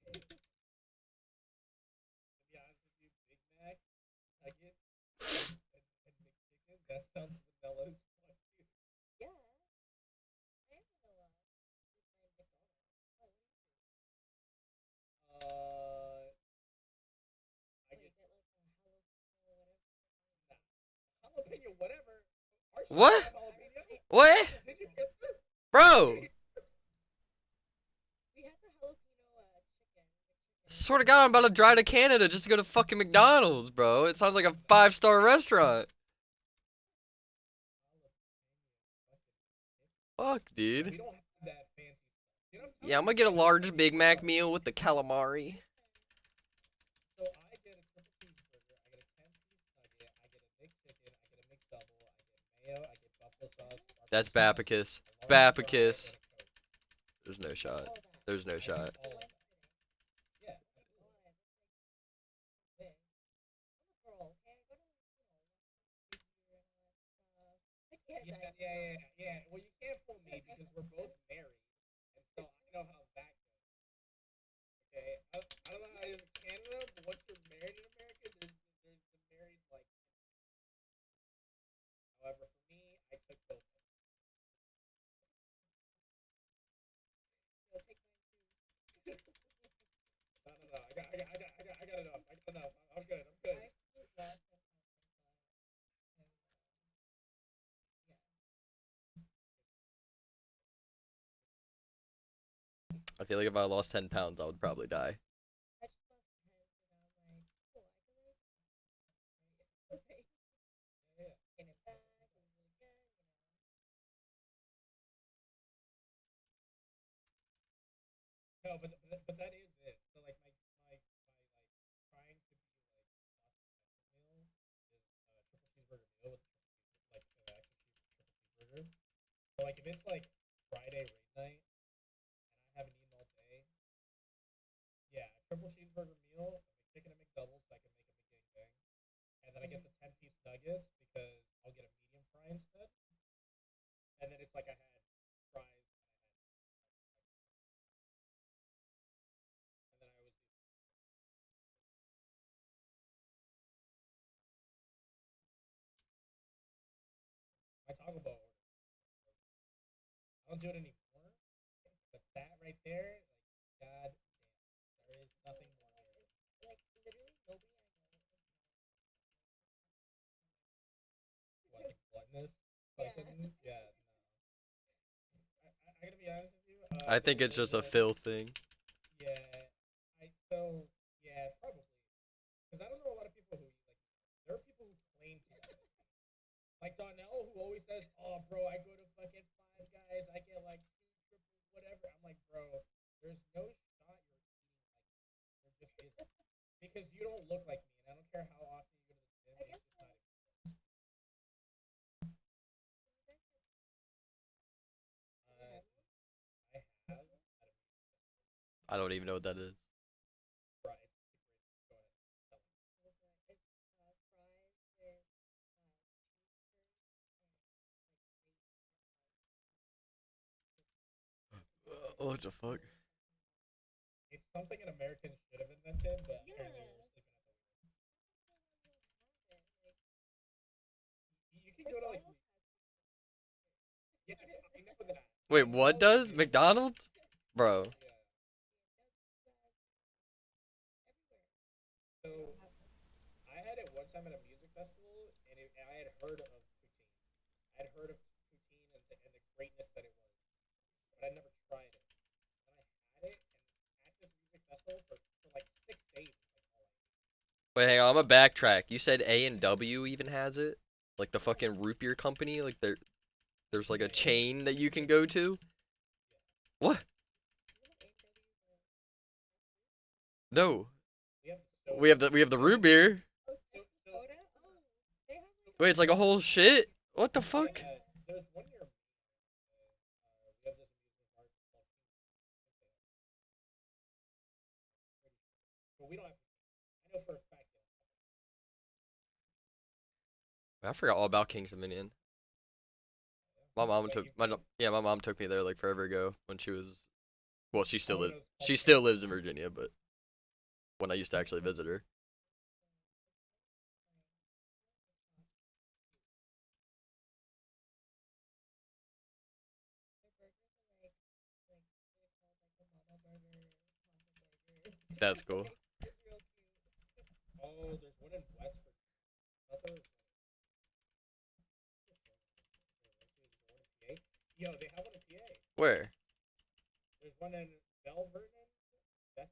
What's the go-to? To be honest with you, Big Mac, Nugget, and McChicken, that sounds vanilla as fuck, dude. Uh, I get nah. Jalapeno, whatever. Our shit doesn't What? have jalapeno. What? Did you get this? Bro! Swear to God, I'm about to drive to Canada just to go to fucking McDonald's, bro. It sounds like a 5-star restaurant. Fuck, We dude. don't have that fancy stuff. You know what I'm Yeah, I'm telling gonna you? get a We don't large have Big fancy Mac stuff. meal with the calamari. So I get a triple cheeseburger, I get a 10-piece nugget, I get a McChicken, I get a McDouble, I get mayo, I get buffalo sauce, That's barbecue sauce, Bapicus. a large fry, Bapicus. and a Coke. There's no shot. There's no I do shot. all of that. Yeah, absolutely. Yeah. Well, you can't fool me because we're both married, and so I know how that goes. Okay, I don't know how it is in Canada, but once you're married in America, there's the married like. However, for me, I took both. No. I got enough. I got enough. I'm good. I'm good. I feel like if I lost 10 pounds, I would probably die. Yeah. No, but that is it. So like my like trying to be like plus meal is triple cheeseburger meal with like extra cheese triple cheeseburger. So like if it's like Friday raid night and I haven't eaten all day, yeah, triple cheeseburger meal, a McChicken and McDouble so I can make a McGangbang, and then I get the 10-piece nuggets because I'll get a medium fry instead, and then it's like I had fries and then I always do my Taco Bell order. I don't do it anymore. that right there, like, god damn, there is nothing more weird. Like literally nobody I What, like gluttonous? know. Fucking, yeah, no. I gotta be honest with you. I think it's just a Phil thing. Yeah, yeah, probably. Because I don't know a lot of people who like. There are people who claim to like Donnell, who always says, "Oh, bro, I go to fucking Five Guys, I get like two triple whatever." I'm like, bro, there's no shot you're eating like there just isn't. Because you don't look like me, and I don't care how often you go to the gym. I guess It's just so. not. Uh, I have. I don't even know what that is. Right. Go ahead. Tell me. It's fries with What the fuck? It's something an American should have invented, but yeah. apparently we're sleeping at the wheel. You can go to like. Yeah, I know that. Wait, I what know it does? is. McDonald's? Bro. Yeah. So I had it one time at a music festival, and I had heard of poutine. I had heard of poutine and the greatness that it was, but I never tried it. And I had it, and at this music festival for like 6 days, it's like all Wait, hang on, I'm gonna backtrack. You said A&W even has it? Like the fucking root beer company? Like there's like a yeah, chain that you can go to? What? No. we have We have the root beer. Oh, so, Texas so soda? Oh, they have like Wait, it's like a whole shit? What the yeah, fuck? there's one near. We have this amusement park called but we don't have. I know for a fact. I forgot all about King's Dominion. My mom Wait, took you've my been? yeah, my mom took me there like forever ago when she was well, Oh, when it was she called still King's. lives in Virginia, but when I used to actually visit her. That's cool. it's real cute. Oh, there's one in West Virginia. I thought there was one in PA. Yo, they have one in PA. Where? There's one in Bell Vernon, Bethlehem,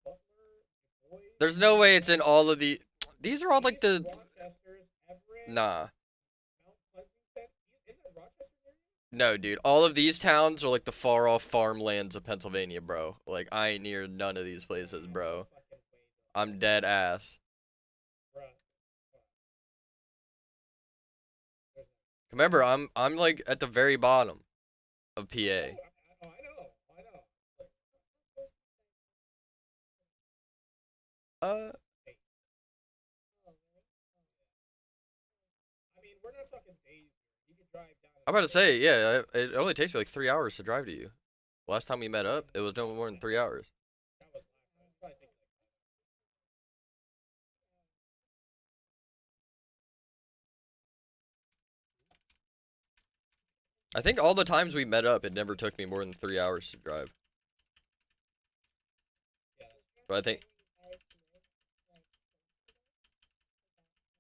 Butler, Du Bois, There's no way it's in West, all of the these are all like East the Rochesters, Everett, nah. Mount Pleasant. Isn't Rochester near you? No, dude. All of these towns are like the far off farmlands of Pennsylvania, bro. Like I ain't near none of these places, No bro. fucking way, I'm dead ass. bro. There's Remember, I'm like at the very bottom of I know, PA. I know, I know. Look, Uh, hey, I mean, we're not talking days here. You could drive down I'm and about to forth. say, yeah, it only takes me like 3 hours to drive to you. Last time we met I up, mean, it was no more than 3 hours. that was last time. It's probably taking like 5 hours. I think all the times we met up, it never took me more than 3 hours to drive. Yeah, But I think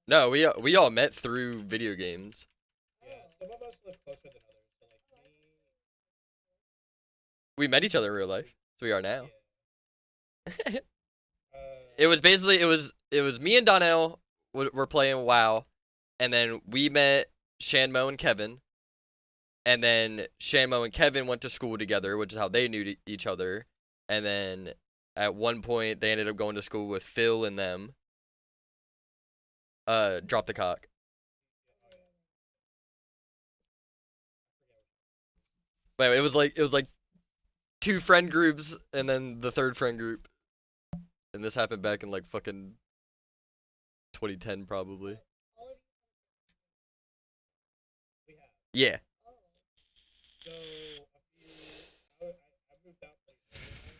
no, we all met through video games. yeah. Some of us live closer than others. So like me, We met each other in real life, so we are now. yeah. It was basically it was me and Donnell were playing WoW, and then we met Shanmo and Kevin, and then Shanmo and Kevin went to school together, which is how they knew each other, and then at one point they ended up going to school with Phil and them. Drop the cock. But it was like two friend groups and then the third friend group, and this happened back in like fucking 2010 probably. we have. Yeah. So a few, I moved out pretty soon now,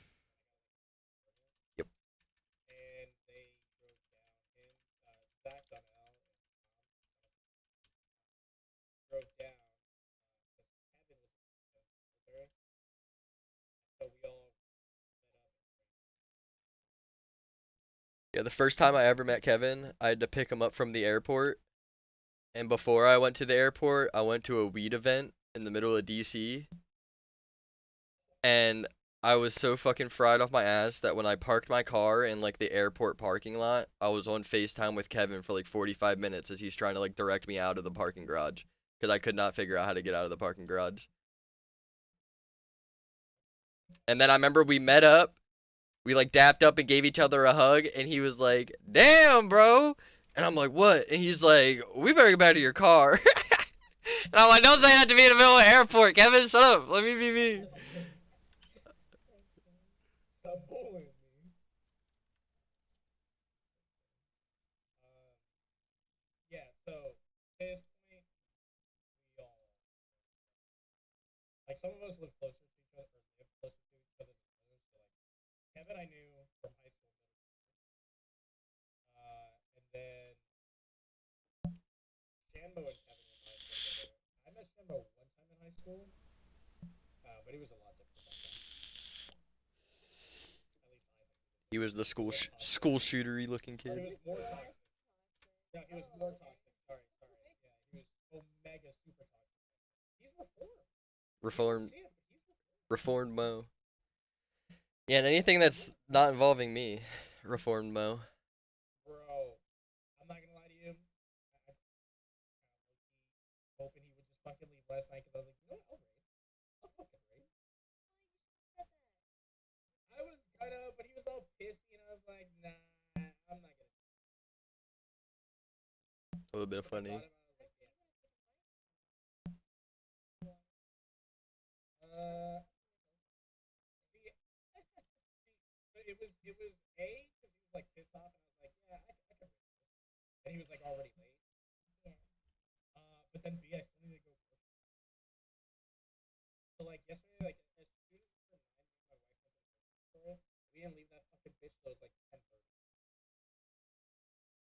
Yep. and they drove down. Zach Donnell and drove down because Kevin was in the military. Yeah, the first time I ever met Kevin, I had to pick him up from the airport. And before I went to the airport, I went to a weed event in the middle of DC. And I was so fucking fried off my ass that when I parked my car in like the airport parking lot, I was on FaceTime with Kevin for like 45 minutes as he's trying to like direct me out of the parking garage. Because I could not figure out how to get out of the parking garage. And then I remember we met up. We like dapped up and gave each other a hug, and he was like, "Damn, bro." And I'm like, "What?" And he's like, "We better get back to your car." And I'm like, "Don't say that to me in the middle of the airport, Kevin. Shut up. Let me be me." Stop bullying me. Yeah, so at this point, we all like some of us live closer to each other or live closer to each other than others. So like Kevin, I knew from high school, and then Shambo and Kevin went to high school together. I met Shambo one time in high school, but he was a lot different back then. At least I think He was the he was school shootery looking or he kid. was more toxic. No, he was more toxic. Sorry. Yeah, he was omega super toxic. He's reformed. Reformed, You don't see it, but he's reformed. reformed Mo. Yeah, and anything that's not involving me, reformed Mo. Bro, I'm not gonna lie to you. I hoping he would just fucking leave last night because I was like, you know what? I'll fucking raid. I was gonna, but he was all pissy, and I was like, nah, I'm not gonna. A little bit But I funny. thought about it, I was like, yeah. See, so it was A because he was like pissed off, and I was like, yeah, I can raid. And he was like already late. Yeah. But then B, I still need to go work. So like yesterday, like as soon as it was 9, me and my wife went to the grocery store. We didn't leave that fucking bitch till it was like 10:30.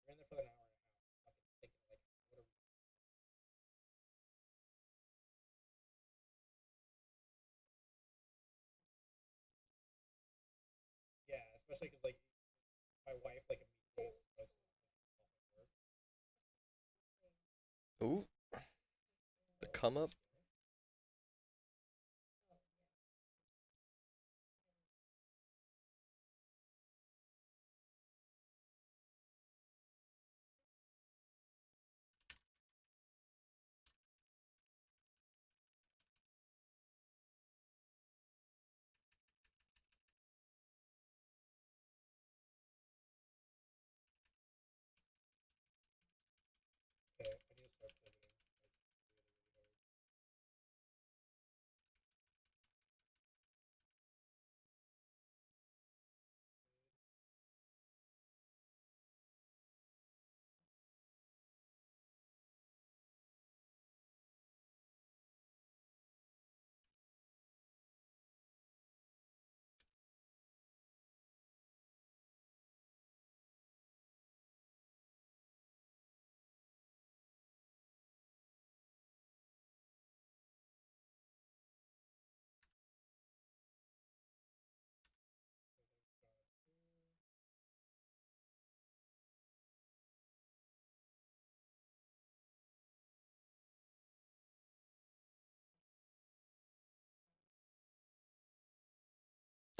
We're in there for an hour and a half, fucking thinking like, what are we? Yeah, especially because like my wife like immediately was work. Ooh, the come up. Okay, I need to start pivoting.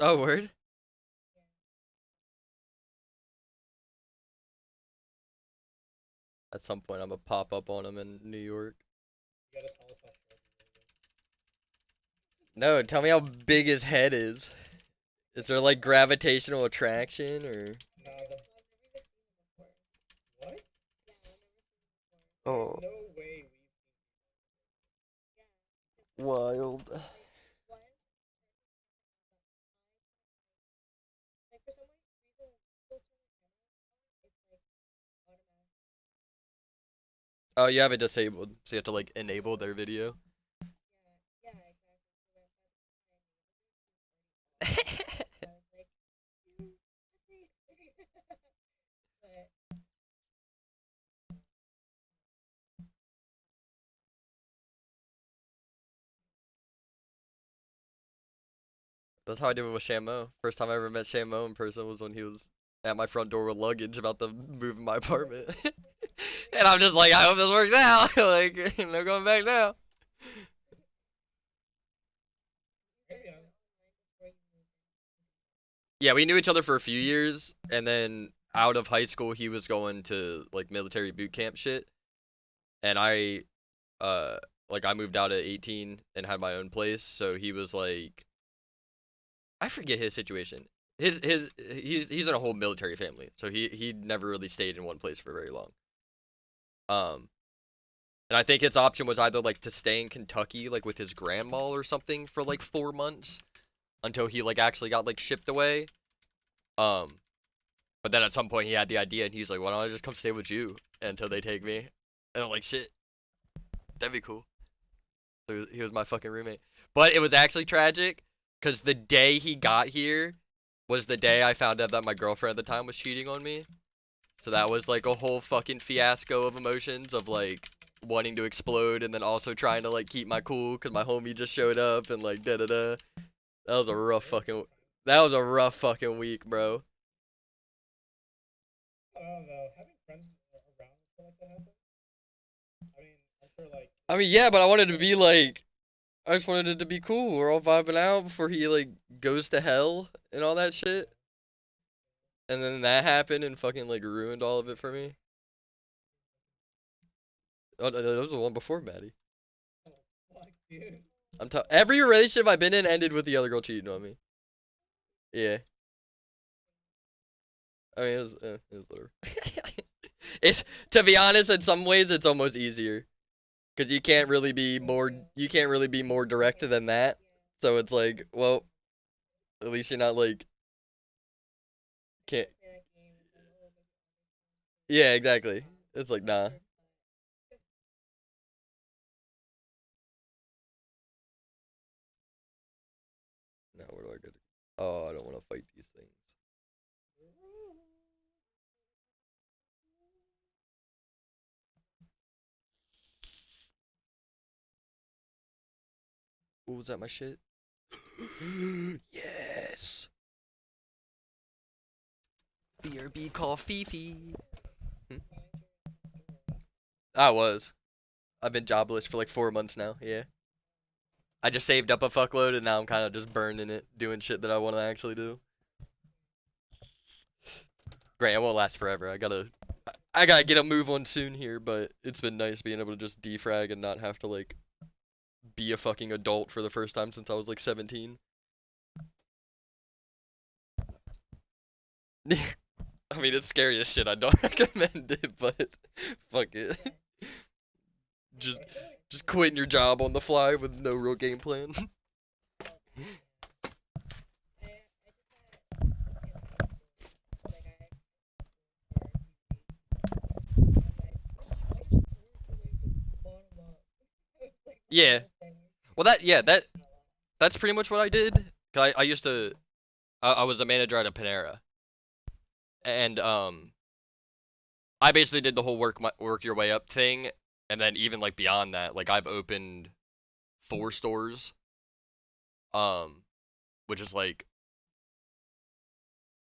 Oh, word. At some point, I'm gonna pop up on him in New York. You gotta tell us how short you really No, tell me how big his head is. Is there like gravitational attraction or? Nah, what? Oh, There's no way we've wild. Oh, you have it disabled, so you have to like enable their video. That's how I did it with Shamo. First time I ever met Shamo in person was when he was at my front door with luggage about to move in my apartment. And I'm just like, I hope this works out. Like, no going back now. Maybe Yeah, we knew each other for a few years, and then out of high school, he was going to like military boot camp shit, and uh, I moved out at 18 and had my own place, so he was like, I forget his situation. He's in a whole military family, so he never really stayed in one place for very long. Um, and I think his option was either like to stay in Kentucky like with his grandma or something for like 4 months until he like actually got like shipped away. Um, but then at some point he had the idea and he's like, why don't I just come stay with you until they take me? And I'm like, shit, that'd be cool. So he was my fucking roommate. But it was actually tragic because the day he got here was the day I found out that my girlfriend at the time was cheating on me. So that was like a whole fucking fiasco of emotions of like wanting to explode and then also trying to like keep my cool because my homie just showed up and like da da da. That was a rough fucking. That was a rough fucking week, bro. I don't know. Having friends around stuff like that happen. I mean, I'm sure like. I mean, yeah, but I wanted to be like, I just wanted it to be cool. We're all vibing out before he like goes to hell and all that shit. And then that happened and fucking like ruined all of it for me. Oh, no, that was the one before Maddie. Oh, fuck, dude. Every relationship I've been in ended with the other girl cheating on me. Yeah. I mean, it was whatever. It's, to be honest, in some ways it's almost easier. Cause you can't really be more direct than that. So it's like, well, at least you're not like, can't, yeah, exactly. It's like, nah. Now where do I go? Oh, I don't want to fight these things. What was that, my shit? Yes! BRB coffee fee. Hmm? I was. I've been jobless for like 4 months now, yeah. I just saved up a fuckload and now I'm kind of just burning it, doing shit that I want to actually do. Great, it won't last forever. I gotta get a move on soon here, but it's been nice being able to just defrag and not have to like be a fucking adult for the first time since I was like 17. I mean, it's scary as shit. I don't recommend it, but fuck it. Just just quitting your job on the fly with no real game plan. Yeah. Well, that's pretty much what I did. 'Cause I used to I was a manager at a Panera, and I basically did the whole work your way up thing, and then even like beyond that, like I've opened 4 stores, um, which is like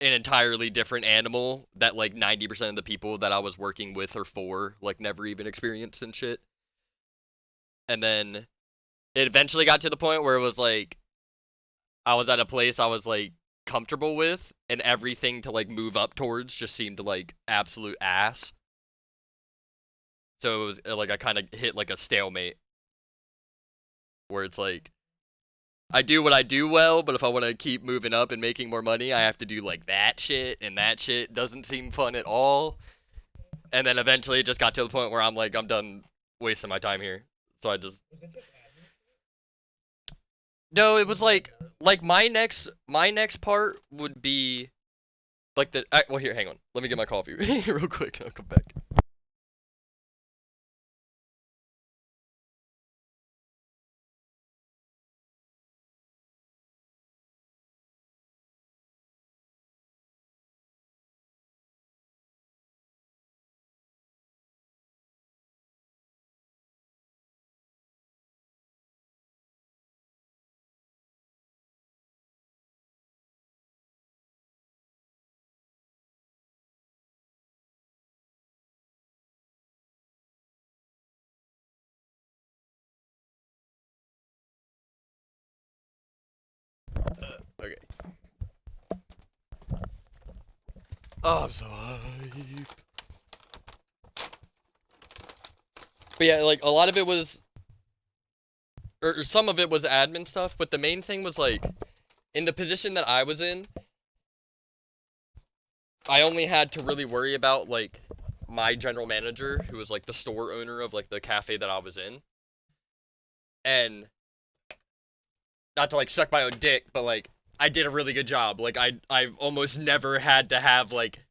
an entirely different animal that like 90% of the people that I was working with or for like never even experienced and shit. And then it eventually got to the point where it was like I was at a place I was like comfortable with, and everything to like move up towards just seemed like absolute ass. So it was like I kind of hit like a stalemate where it's like I do what I do well, but if I want to keep moving up and making more money, I have to do like that shit, and that shit doesn't seem fun at all. And then eventually it just got to the point where I'm like, I'm done wasting my time here. So I just no, it was like my next part would be like well here, hang on, let me get my coffee real quick and I'll come back. Okay. Oh, I'm so hype. But yeah, like, a lot of it was, or some of it was admin stuff, but the main thing was, like, in the position that I was in, I only had to really worry about, like, my general manager, who was, like, the store owner of, like, the cafe that I was in. And, not to, like, suck my own dick, but, like, I did a really good job. Like, I've almost never had to have, like,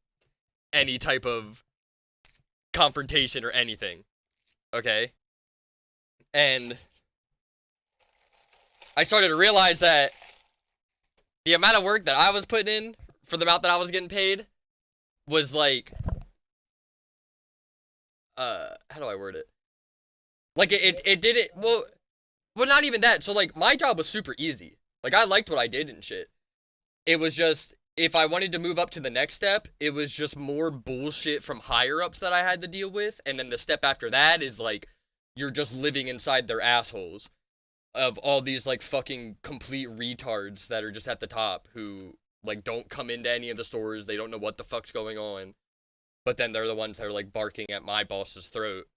any type of confrontation or anything. Okay? And I started to realize that the amount of work that I was putting in for the amount that I was getting paid was like, how do I word it? Like it did it, well, not even that. So like my job was super easy. Like I liked what I did and shit. It was just, if I wanted to move up to the next step, it was just more bullshit from higher ups that I had to deal with. And then the step after that is like, you're just living inside their assholes of all these like fucking complete retards that are just at the top who like don't come into any of the stores. They don't know what the fuck's going on. But then they're the ones that are like barking at my boss's throat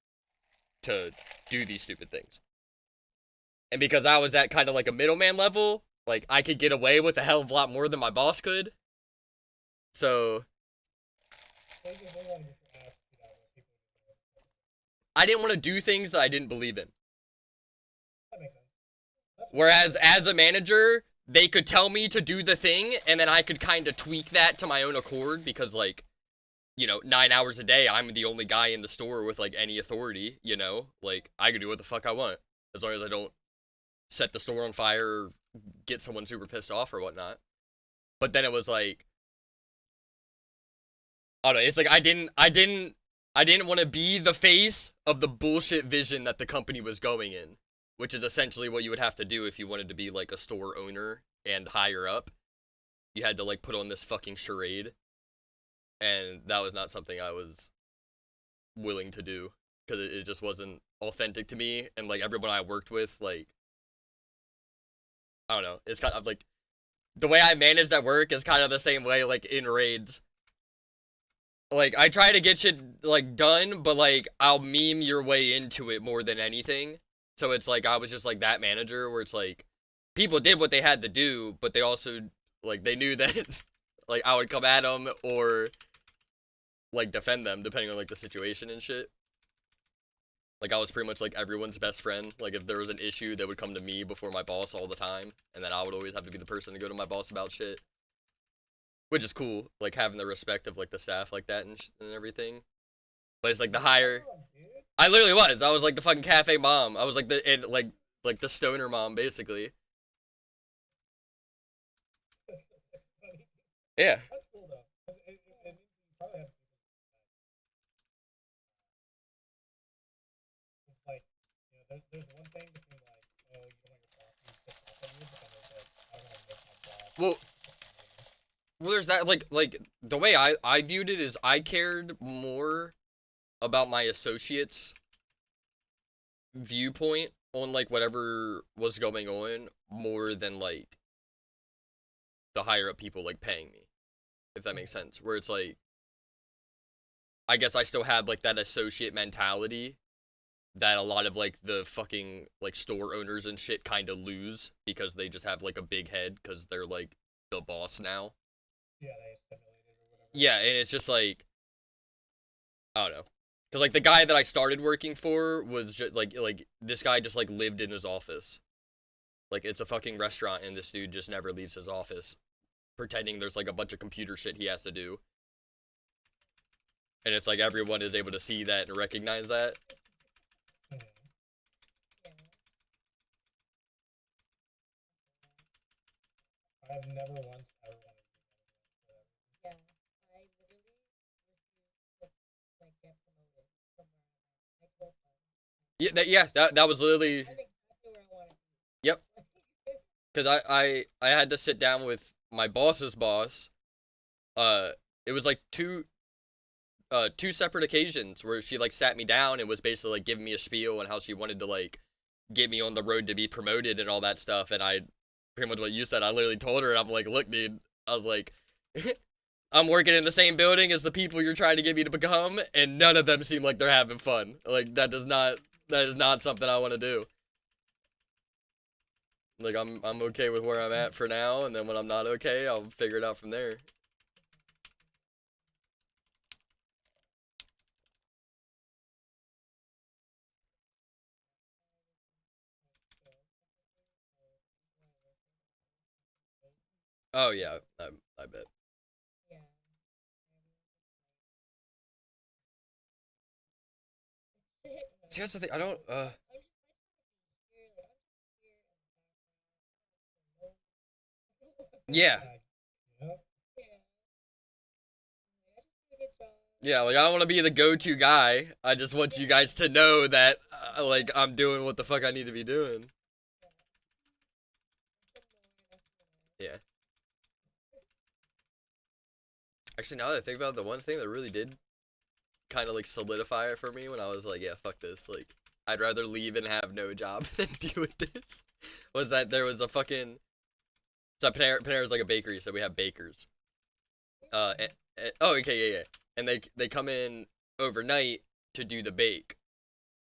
to do these stupid things. And because I was at kind of like a middleman level, like I could get away with a hell of a lot more than my boss could. So I didn't want to do things that I didn't believe in. Whereas as a manager, they could tell me to do the thing, and then I could kind of tweak that to my own accord, because like, you know, 9 hours a day, I'm the only guy in the store with like any authority, you know? Like, I can do what the fuck I want, as long as I don't set the store on fire or get someone super pissed off or whatnot. But then it was like, I don't know, it's like I didn't want to be the face of the bullshit vision that the company was going in, which is essentially what you would have to do if you wanted to be like a store owner and higher up. You had to like put on this fucking charade, and that was not something I was willing to do, because it just wasn't authentic to me. And like everyone I worked with, like, I don't know, it's kind of like the way I manage that work is kind of the same way like in raids. Like I try to get shit like done, but like I'll meme your way into it more than anything. So it's like I was just like that manager where it's like people did what they had to do, but they also like they knew that like I would come at them or like defend them depending on like the situation and shit. Like I was pretty much like everyone's best friend. Like if there was an issue, they would come to me before my boss all the time, and then I would always have to be the person to go to my boss about shit. Which is cool, like having the respect of like the staff like that and everything. But it's like the higher. I literally was. I was like the fucking cafe mom. I was like like the stoner mom basically. Yeah. That's cool though. It you probably have it's like, you know, there's one thing between like, oh, you don't want your boss to piss off on you, but then there's like, I don't want to make my boss. Well, there's that like the way I viewed it is I cared more about my associates' viewpoint on like whatever was going on more than like the higher up people like paying me, if that makes sense. Where it's like, I guess I still had like that associate mentality that a lot of like the fucking like store owners and shit kind of lose, because they just have like a big head because they're like the boss now. Yeah, they assimilated or whatever. Yeah, and it's just like, I don't know. Cause like the guy that I started working for was just like this guy just like lived in his office. Like it's a fucking restaurant and this dude just never leaves his office, pretending there's like a bunch of computer shit he has to do. And it's like everyone is able to see that and recognize that. Mhm. Yeah. I've never once ever wanted to do that. Yeah. I literally refused to like get promoted somewhere. I told them. Yeah, that was literally, I'm exactly where I want to be. yep. Cause I had to sit down with my boss's boss. It was like two separate occasions where she like sat me down and was basically like giving me a spiel on how she wanted to like get me on the road to be promoted and all that stuff, and pretty much what you said. I literally told her, I'm like, look, dude, I was like, I'm working in the same building as the people you're trying to get me to become, and none of them seem like they're having fun. Like, that is not something I want to do. Like, I'm okay with where I'm at for now, and then when I'm not okay, I'll figure it out from there. Oh yeah, I bet. Yeah. See, that's the thing. I don't. Yeah. Yep. Yeah, like I don't want to be the go-to guy. I just want you guys to know that, like, I'm doing what the fuck I need to be doing. Yeah. Actually, now that I think about it, the one thing that really did kind of like solidify it for me when I was like, yeah, fuck this. Like, I'd rather leave and have no job than deal with this. Was that there was a fucking so Panera's like a bakery, so we have bakers. Oh, okay, yeah, yeah. And they come in overnight to do the bake.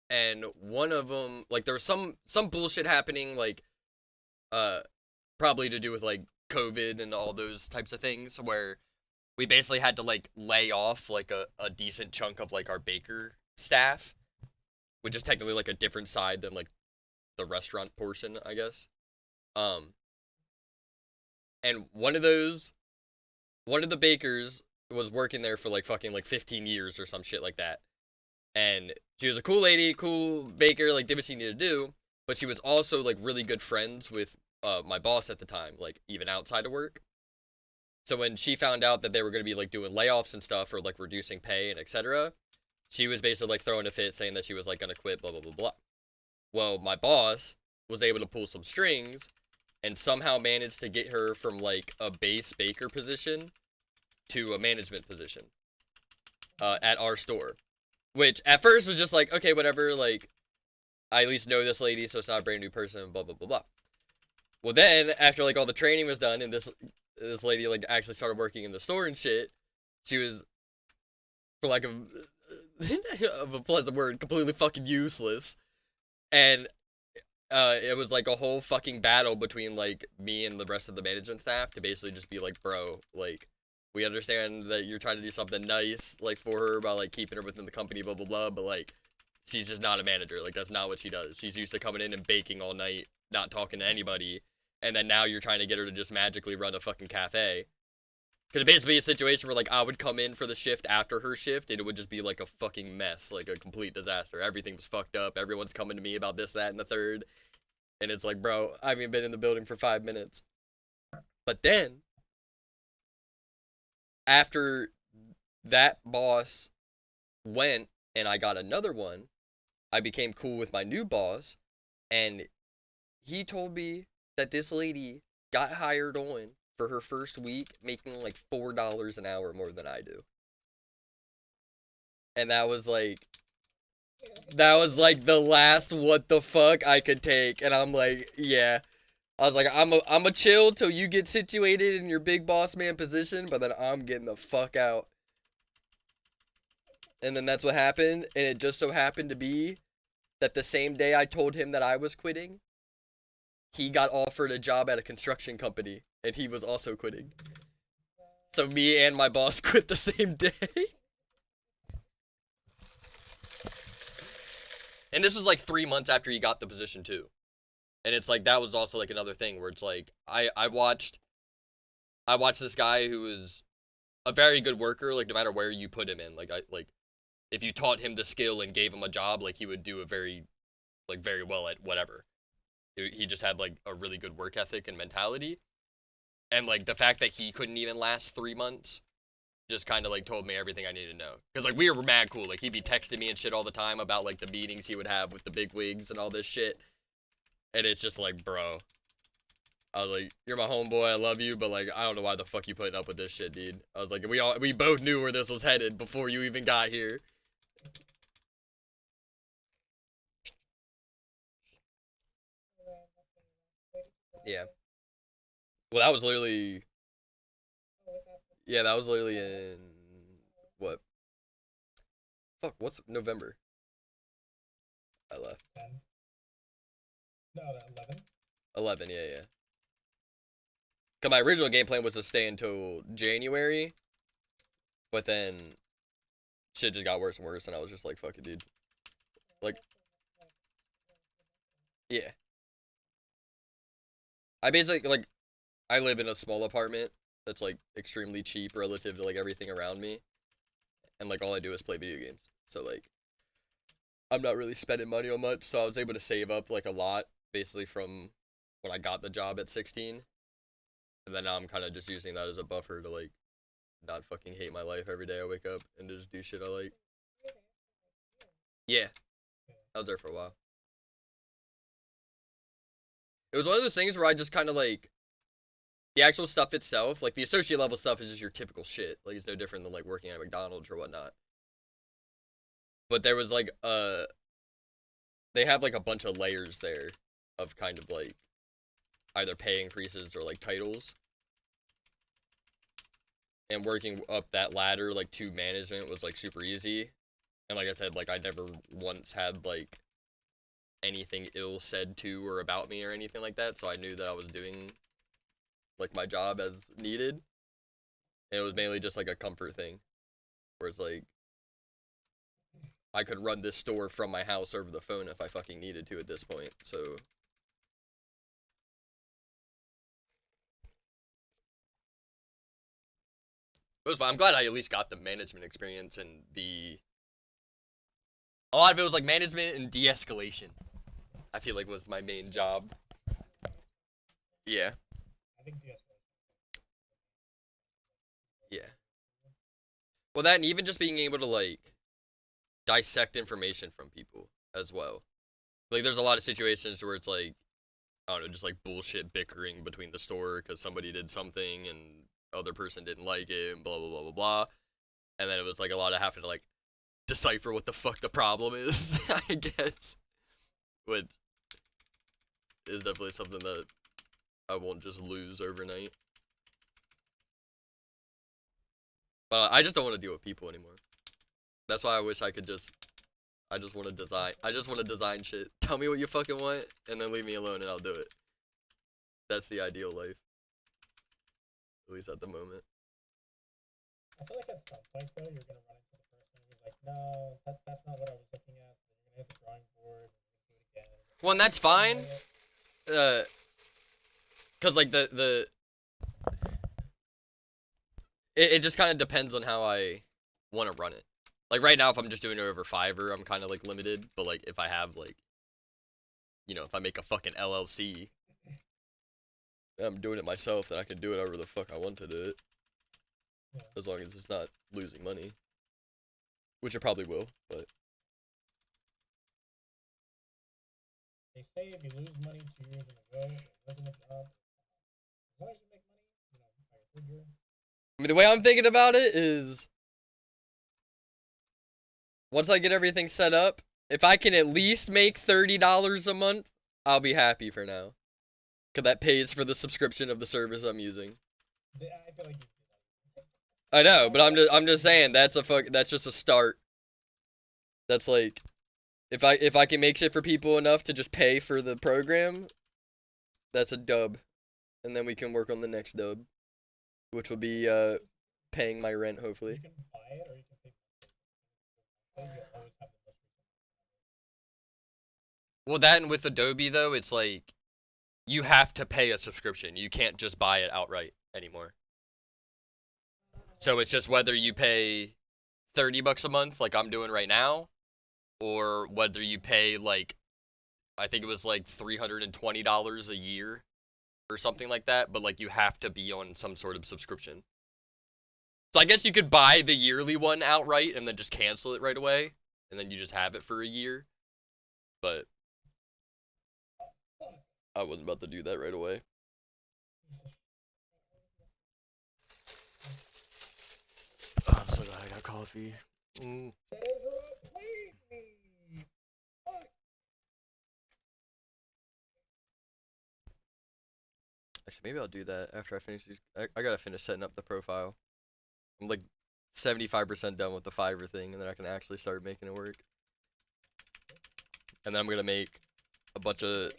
And one of them, like, there was some bullshit happening, like, uh, probably to do with like COVID and all those types of things, where we basically had to like lay off like a decent chunk of like our baker staff, which is technically like a different side than like the restaurant portion, I guess. Um, and one of the bakers was working there for like fucking like 15 years or some shit like that. And she was a cool lady, cool baker, like did what she needed to do, but she was also like really good friends with my boss at the time, like even outside of work. So when she found out that they were going to be like doing layoffs and stuff or like reducing pay and etc., she was basically like throwing a fit saying that she was like going to quit, blah blah blah blah. Well, my boss was able to pull some strings and somehow managed to get her from like a base baker position to a management position at our store. Which at first was just like, okay, whatever, like I at least know this lady, so it's not a brand new person, blah blah blah blah. Well then, after like all the training was done and this lady like actually started working in the store and shit, she was, for lack of of a pleasant word, completely fucking useless. And it was like a whole fucking battle between like me and the rest of the management staff to basically just be like, bro, like we understand that you're trying to do something nice like for her about like keeping her within the company, blah blah blah, but like she's just not a manager. Like that's not what she does. She's used to coming in and baking all night, not talking to anybody, and then now you're trying to get her to just magically run a fucking cafe. Because basically a situation where like I would come in for the shift after her shift and it would just be like a fucking mess, like a complete disaster. Everything was fucked up. Everyone's coming to me about this, that, and the third. And it's like, bro, I haven't been in the building for 5 minutes. But then, after that boss went and I got another one, I became cool with my new boss. And he told me that this lady got hired on for her first week making like $4 an hour more than I do. And that was like the last what the fuck I could take. And I'm like, yeah. I was like, I'm a chill till you get situated in your big boss man position, but then I'm getting the fuck out. And then that's what happened, and it just so happened to be that the same day I told him that I was quitting, he got offered a job at a construction company, and he was also quitting. So me and my boss quit the same day. And this was like 3 months after he got the position too. And it's like that was also like another thing where it's like I watched this guy who was a very good worker, like no matter where you put him in, like if you taught him the skill and gave him a job, like he would do a very well at whatever. He just had like a really good work ethic and mentality. And like the fact that he couldn't even last 3 months just kind of like told me everything I needed to know. Cause like we were mad cool. Like he'd be texting me and shit all the time about like the meetings he would have with the big wigs and all this shit. And it's just like, bro, I was like, you're my homeboy, I love you, but like I don't know why the fuck you putting up with this shit, dude. I was like, we both knew where this was headed before you even got here. Yeah. Well, that was literally, Oh, was that the yeah, that was literally in, what? Fuck, what's November? I left. 10? No, 11? 11, yeah, yeah. Cause my original game plan was to stay until January, but then shit just got worse and worse, and I was just like, fuck it, dude. Like, yeah. I basically, like, I live in a small apartment that's, like, extremely cheap relative to, like, everything around me, and, like, all I do is play video games. So, like, I'm not really spending money on much, so I was able to save up, like, a lot, basically from when I got the job at 16, and then now I'm kind of just using that as a buffer to, like, not fucking hate my life every day I wake up and just do shit I like. Yeah, I was there for a while. It was one of those things where I just kind of, like, the actual stuff itself, like, the associate level stuff is just your typical shit. Like, it's no different than, like, working at McDonald's or whatnot. But there was, like, they have, like, a bunch of layers there of kind of, like, either pay increases or, like, titles. And working up that ladder, like, to management was, like, super easy. And like I said, like, I never once had, like, anything ill said to or about me or anything like that, so I knew that I was doing, like, my job as needed. And it was mainly just, like, a comfort thing, where it's like, I could run this store from my house over the phone if I fucking needed to at this point, so. It was fun. I'm glad I at least got the management experience and a lot of it was, like, management and de-escalation. I feel like was my main job. Yeah, I think DS yeah. Well, that and even just being able to, like, dissect information from people as well. Like, there's a lot of situations where it's like, I don't know, just like bullshit bickering between the store because somebody did something and other person didn't like it and blah blah blah blah blah. And then it was like a lot of having to, like, decipher what the fuck the problem is, I guess. Which is definitely something that I won't just lose overnight. But I just don't want to deal with people anymore. That's why I wish I could just. I just want to design. I just want to design shit. Tell me what you fucking want, and then leave me alone, and I'll do it. That's the ideal life. At least at the moment. I feel like at some point though you're gonna run into the person who's like, no, that's not what I was looking at. So you're gonna hit the drawing board and do it again. Well, and that's fine. Cause like it just kind of depends on how I want to run it. Like right now, if I'm just doing it over Fiverr, I'm kind of like limited. But like if I have like, if I make a fucking LLC, and I'm doing it myself, then I can do it however the fuck I want to do it. Yeah. As long as it's not losing money, which it probably will. But They say if you lose money 2 years in a row, it wasn't a job. As long as you make money, by your third year. I mean, the way I'm thinking about it is, once I get everything set up, if I can at least make $30 a month, I'll be happy for now. Cause that pays for the subscription of the service I'm using. I feel like you do that. I know, but I'm just saying that's just a start. That's like, if I can make shit for people enough to just pay for the program, that's a dub, and then we can work on the next dub, which will be paying my rent You hopefully. can buy it or you can pay monthly. You'll always have the most recent. Well, that and with Adobe though, it's like you have to pay a subscription. You can't just buy it outright anymore. So it's just whether you pay $30 a month like I'm doing right now, or whether you pay like, I think it was like $320 a year or something like that, but like you have to be on some sort of subscription. So I guess you could buy the yearly one outright and then just cancel it right away, and then you just have it for a year. But I wasn't about to do that right away. Oh, I'm so glad I got coffee. Mm. Actually, maybe I'll do that after I finish these. I gotta finish setting up the profile. I'm like 75% done with the Fiverr thing, and then I can actually start making it work. And then I'm gonna make a bunch of.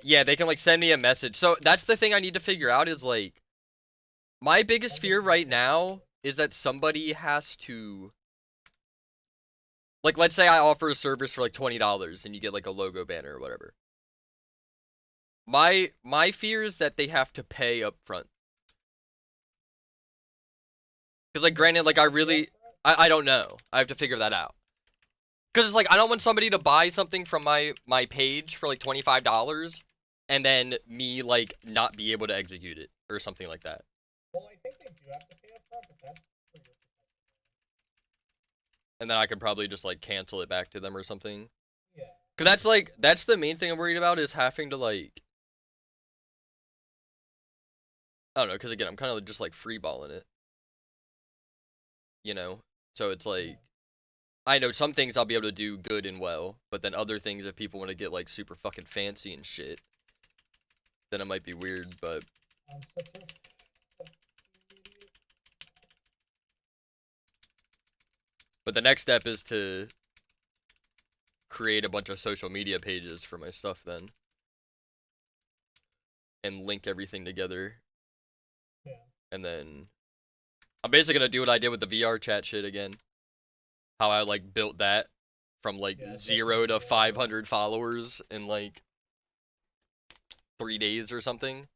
Yeah, they can like send me a message. So that's the thing I need to figure out is like, my biggest fear right now is that somebody has to. Like, let's say I offer a service for like $20 and you get like a logo banner or whatever. My fear is that they have to pay up front. Because like granted, like I don't know. I have to figure that out. Because it's like I don't want somebody to buy something from my page for like $25 and then me like not be able to execute it or something like that. Well, I think they do have to pay up front, but that's for your protection. And then I could probably just like cancel it back to them or something. Yeah. Because that's the main thing I'm worried about is having to like. I don't know, because again, I'm kind of just like freeballing it. You know? So it's like. I know some things I'll be able to do good and well, but then other things if people want to get like super fucking fancy and shit, then it might be weird, but. I'm such a idiot. But the next step is to create a bunch of social media pages for my stuff then. And link everything together. Yeah. And then I'm basically gonna do what I did with the VR chat shit again. How I like built that from like 0 to 500 followers in like 3 days or something.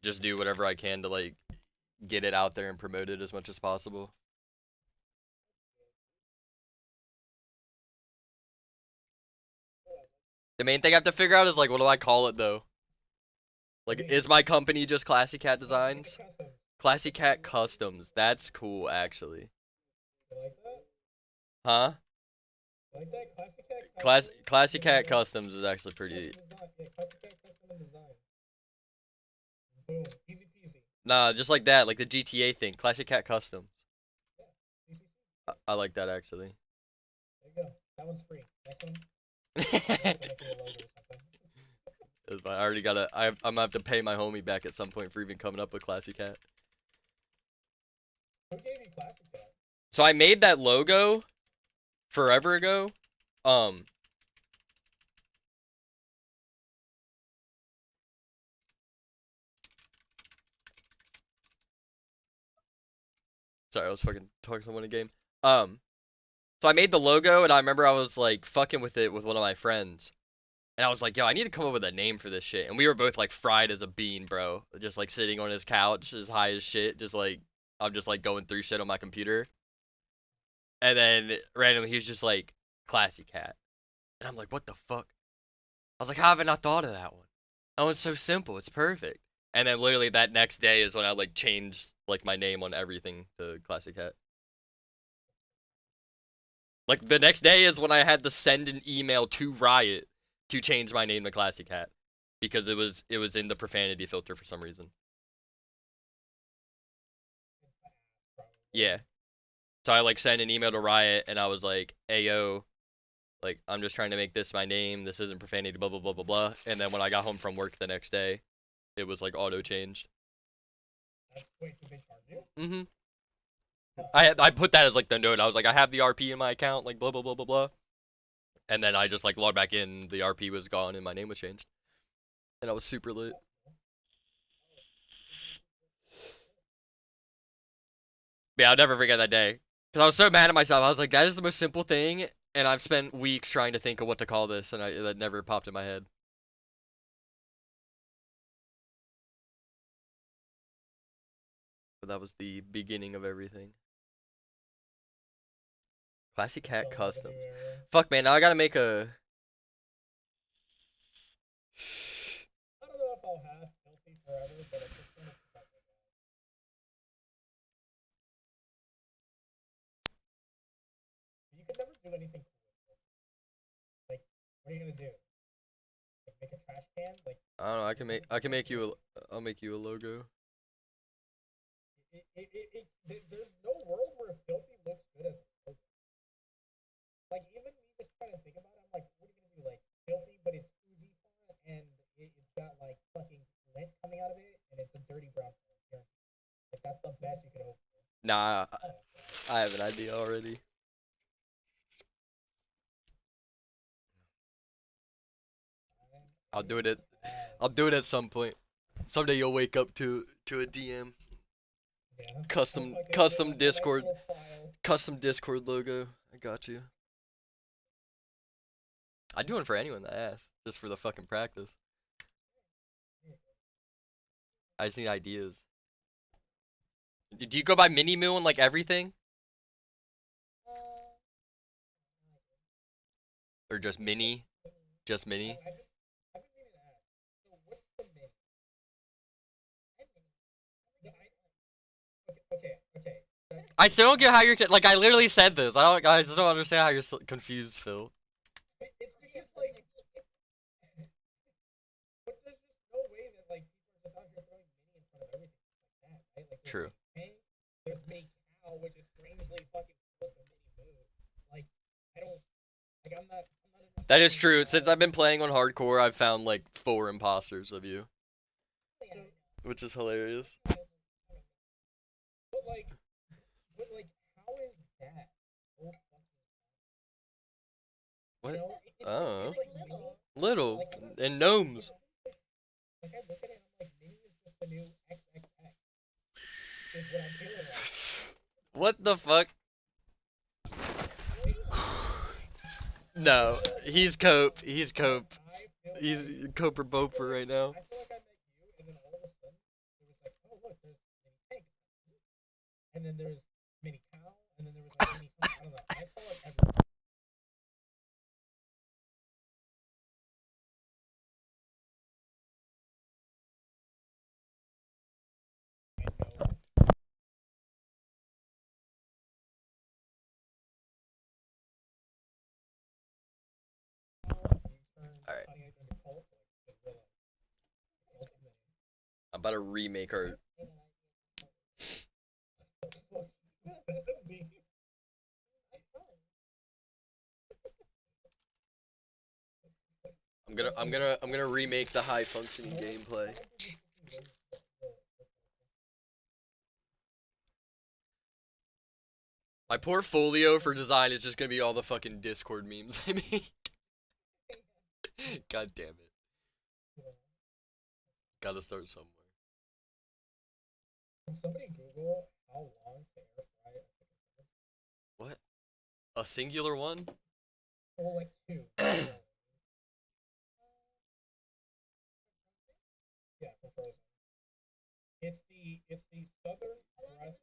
Just do whatever I can to like get it out there and promote it as much as possible. The main thing I have to figure out is like, what do I call it though? Like, is my company just Classy Cat Designs? Classy Cat Customs. That's cool, actually. You like that? Huh? You like that? Classy Classy Cat Cat Custom. Customs is actually pretty. Yeah, Classy Cat Custom and Design. Boom. Easy peasy. Nah, just like that, like the GTA thing. Classy Cat Customs. Yeah. Easy. I like that actually. There you go. That one's free. Next one. I'm gonna make you a logo or something. I already gotta. I'm gonna have to pay my homie back at some point for even coming up with Classy Cat. Who gave you Classy Cat? So I made that logo forever ago. Sorry, I was fucking talking to someone in game. So I made the logo, and I remember I was like fucking with it with one of my friends, and I was like, "Yo, I need to come up with a name for this shit." And we were both like fried as a bean, bro. Just like sitting on his couch, as high as shit, just like I'm just like going through shit on my computer. And then randomly he was just like, "Classy Cat," and I'm like, "What the fuck?" I was like, "How have I not thought of that one? Oh, it's so simple. It's perfect." And then literally that next day is when I like changed like my name on everything to Classy Cat. Like the next day is when I had to send an email to Riot to change my name to Classy Cat because it was in the profanity filter for some reason. Yeah. So I like sent an email to Riot and I was like, "Ayo, like I'm just trying to make this my name. This isn't profanity, blah blah blah blah blah." And then when I got home from work the next day, it was like auto changed. Wait, did they charge you? Mhm. I put that as like the note. I was like, I have the RP in my account, like blah blah blah blah blah. And then I just like logged back in, the RP was gone and my name was changed. And I was super lit. But yeah, I'll never forget that day. Because I was so mad at myself. I was like, that is the most simple thing, and I've spent weeks trying to think of what to call this, and that never popped in my head. But that was the beginning of everything. Classy Cat Customs. Fuck, man, now I gotta make a... I don't know if I'll have Filthy forever, but it's just gonna protect my guy. You could never do anything cool with it. Like, what are you gonna do? Like, make a trash can? Like, I don't know, I'll make you a logo. there's no world where Filthy looks good as a logo. Like, even me just trying to think about it. I'm like, what are you gonna do? Like filthy, but it's oozy font, and it's got like fucking lint coming out of it, and it's a dirty brown color. Like that's the best you could hope for. Nah, I have an idea already. I'll do it at some point. Someday you'll wake up to a DM. Yeah. Custom Like custom a Discord nice little file. custom Discord logo. I got you. I'd do it for anyone that asks, just for the fucking practice. I just need ideas. Do you go by Mini Moo and like everything? Uh, Or just Mini? Just Mini? I've been meaning to ask. So what's the min? No, okay. I still don't get how you're like. I literally said this. I just don't understand how you're so confused, Phil. It's because like, but there's just no way that like people are just out here throwing mini in front of everything like that, right? Like True. there's mini cow, which is strangely fucking close to mini move. Like I don't like I'm not. That is true. Since I've been playing on hardcore, I've found like 4 imposters of you, which is hilarious. But like, how is that? So fucking, What? you know, Oh, it's like mini. little Like, and gnomes. Like I look at it, I'm like, mini is just the new XXX. Is what I'm feeling like. What the fuck? No, he's cope. He's cope. He's Coper Boper right now. I feel like I met you, and then all of a sudden, it was like, oh look, there's mini tank, and then there's mini cow, and then there was like mini something. I don't know. I saw like everything. I know. Alright. Alright. I'm about to remake our. I'm gonna remake the high functioning gameplay. My portfolio for design is just gonna be all the fucking Discord memes I make. God damn it. Gotta start somewhere. Can somebody Google how long to air fry a chicken sandwich? What? A singular one? Or like two. Yeah, for frozen. It's the southern breast.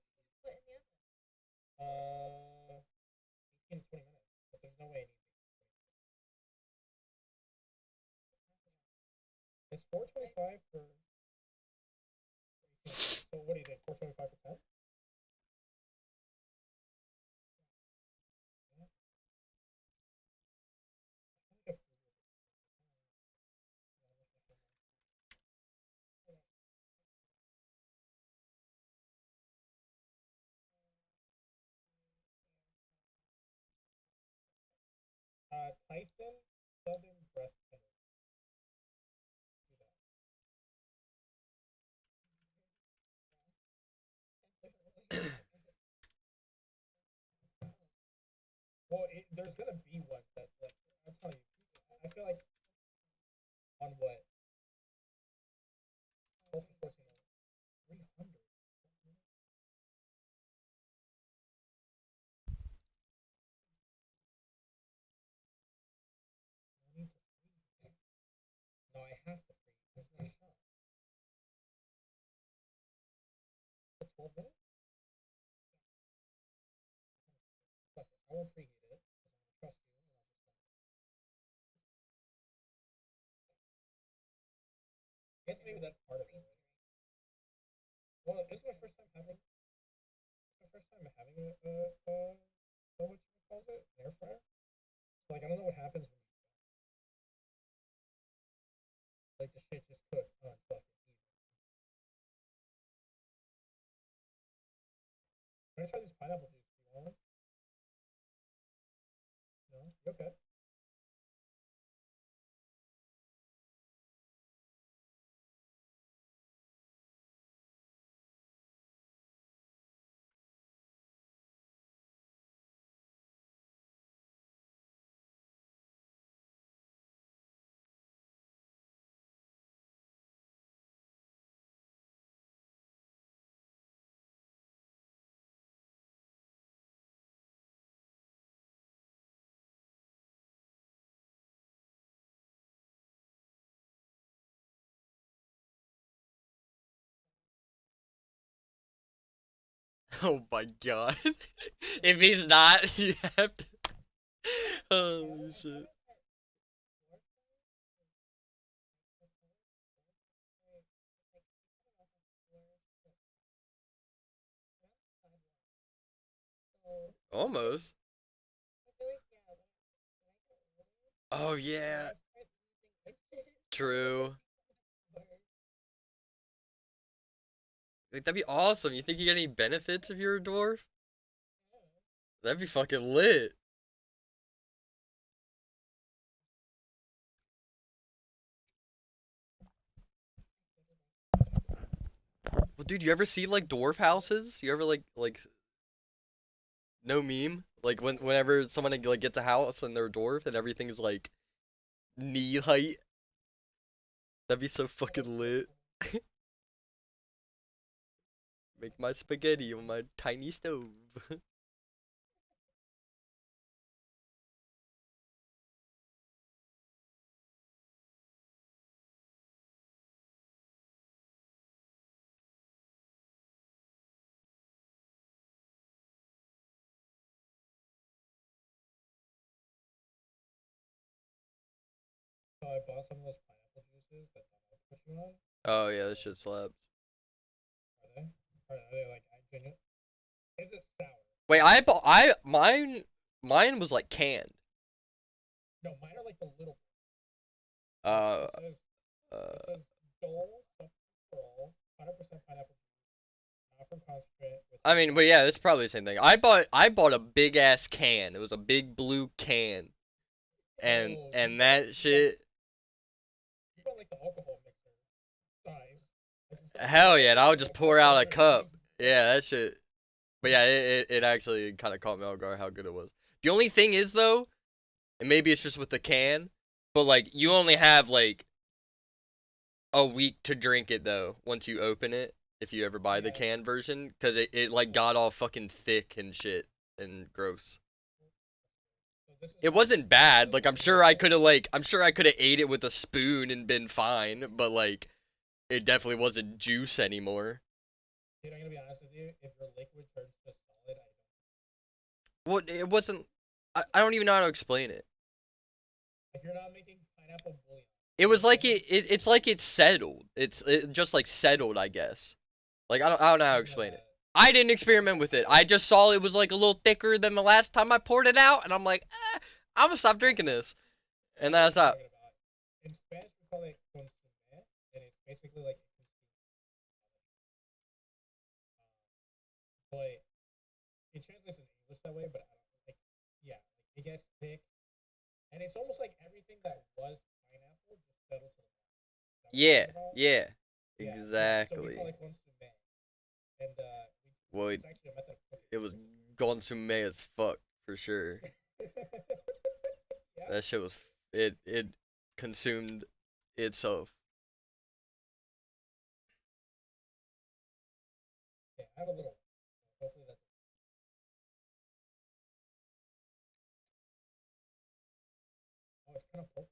18 to 20 minutes, but there's no way it needs to. It's 425 for. So what do you think? 425 for 10? Tyson Southern Breast Tender. Well, there's gonna be one that's like, I'll tell you. I feel like on what? 12 to 14 hours. 300. No, I have to free. There's no shot. 12 minutes? I won't preheat it. Trust you. I guess maybe that's part of it. Well, this is my first time having. My first time having what you call it, an air fryer. So, like I don't know what happens when like the shit just cooks on fucking easy. Can I try this pineapple juice? You want one? No, you okay? Oh my god. If he's not, you have to. Oh shit. Almost. Oh yeah. True. Like, that'd be awesome. You think you get any benefits if you're a dwarf? That'd be fucking lit. Well, dude, you ever see like dwarf houses? You ever like no meme? Like whenever someone like gets a house and they're a dwarf and everything is like knee height. That'd be so fucking lit. Make my spaghetti on my tiny stove. So I bought some of those pineapple juices that I'll put you on. Oh yeah, that shit slaps. Are they? Are they like I genuine? Is it sour? Wait, mine was like canned. No, mine are like the little. Uh, It says uh, it says Dole Pearl, 100% pineapple juice, not from concentrate. With I mean, but yeah, it's probably the same thing. I bought a big ass can. It was a big blue can, and oh, and that shit. you got like the alcohol mixer size. Like, it's like Hell yeah, and I would just like pour out a $1. cup. Yeah, that shit. But yeah, it actually kind of caught me off guard how good it was. The only thing is though, and maybe it's just with the can, but like you only have like a week to drink it though once you open it if you ever buy the Yeah. canned version because it like got all fucking thick and shit and gross. So this is It wasn't bad. Like I'm sure I could have ate it with a spoon and been fine, but like it definitely wasn't juice anymore. Dude, I'm gonna be honest with you. If your liquid turns to solid, I don't. Well, it wasn't. I don't even know how to explain it. If you're not making pineapple bouillon, It was like it's like it settled. It just like settled, I guess. Like I don't know how to explain it. I didn't experiment with it. I just saw it was like a little thicker than the last time I poured it out, and I'm like, I'm gonna stop drinking this. And then I stopped. In Spanish, we call it consommé, and it's basically like. But it translates in English that way, but I don't like. Yeah, like it gets thick, and it's almost like everything that was pineapple just settled to the bottom. Yeah, yeah, Yeah, so we exactly. call it consommé, and Well, it's actually a method of cooking. it was consomme as fuck for sure. Yeah. That shit was it consumed itself. Yeah, I have a little. Hopefully that's. Oh, it's kind of purple.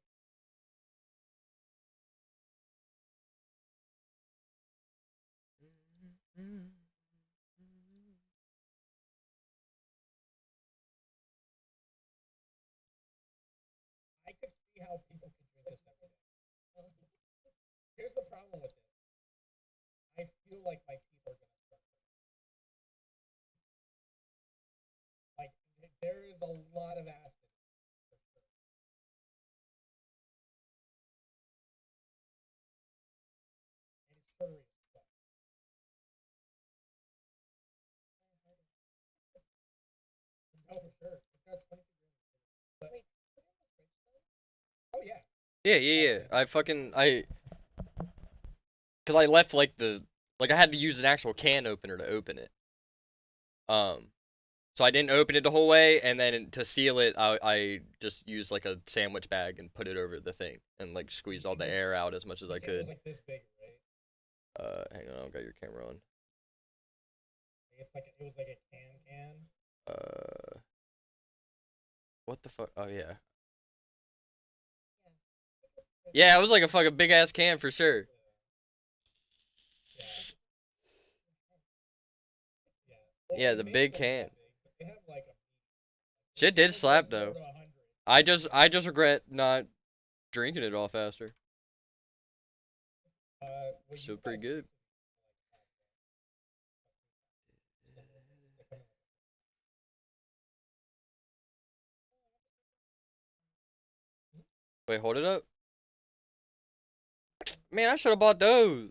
I could see how people could drink this every day. Here's the problem with it. I feel like my teeth are gonna start hurting. Like there is a lot of acid for sure. And it's sugary as fuck. No, for sure. It's got 22 grams. But wait, put it in the fridge though? Oh yeah. Yeah, yeah, yeah. Cause I left like I had to use an actual can opener to open it. Um, so I didn't open it the whole way, and then to seal it, I just used like a sandwich bag and put it over the thing and like squeezed all the air out as much as I It was could. like this big, right? Hang on, I've got your camera on. It's like it was like a can. Uh, what the fuck? Oh yeah. Yeah, it was like a fucking big ass can for sure. Yeah. Yeah. Well, Yeah, they the make big them can. that big, but they have like a Shit they did go from like slap 0 though. to 100. I just regret not drinking it all faster. Well, you Still pretty guys good. used to be like they come in Wait, hold it up. Man, I should have bought those.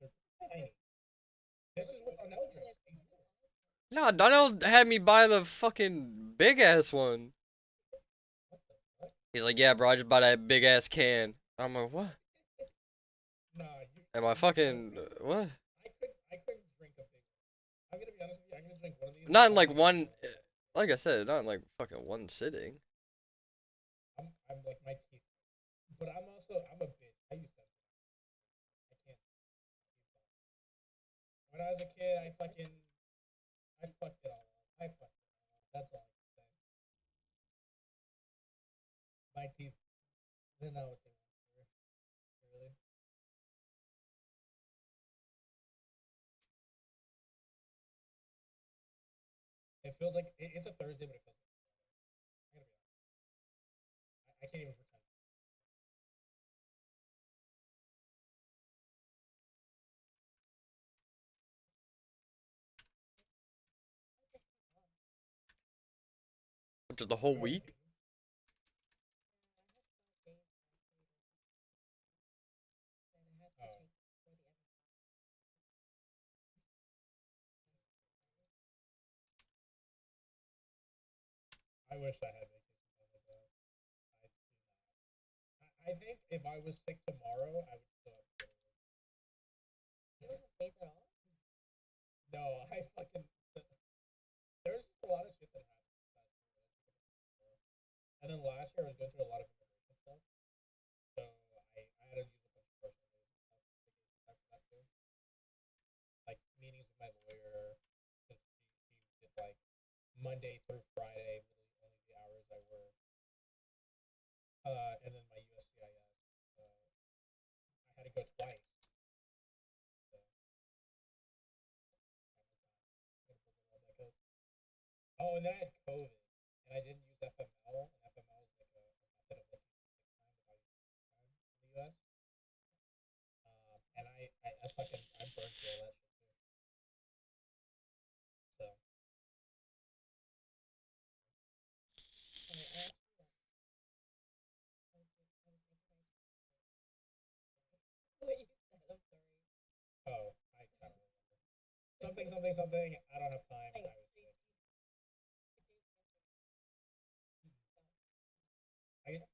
they're tiny. This is what's on Eldritch. No, Donald had me buy the fucking big ass one. What the fuck? He's like, yeah, bro, I just bought that big ass can. I'm like, what? Nah, Am I fucking what? I couldn't drink a big one. I'm gonna be honest with you. I'm gonna drink one of these. Not in like one. Like I said, not in like fucking one sitting. I'm like my teeth, but I'm a bitch. I use that. I can't. When I was a kid, I fucked it all up. I fucked it all up. That's all I can say. My teeth, they know what they want for. Really. It feels like it's a Thursday, but it feels like I'm gonna be honest. I can't even pretend. Which is the Have whole you already week. taken? Oh, I wish I had vacation time like that. I do not. I think if I was sick tomorrow, I would still have to go to work. You don't have faith at all? No, I fucking. There's just a lot of shit that happened last year. And then last year I was going through a lot of immigration stuff, so I had to use a bunch of personal days and stuff to get back for that too. Like meetings with my lawyer, because she did like Monday through Friday, literally only the hours I work. And then my USCIS, I had to go twice. So oh, and then I had COVID, and I didn't use FML, and FML is like a method of looking for sick time without using sick time in the U.S. And I fucking I burned through all that shit too. So Sorry, I actually what you said. I'm sorry. oh, I kind of remember something something something. I don't have time. Like, I was sick.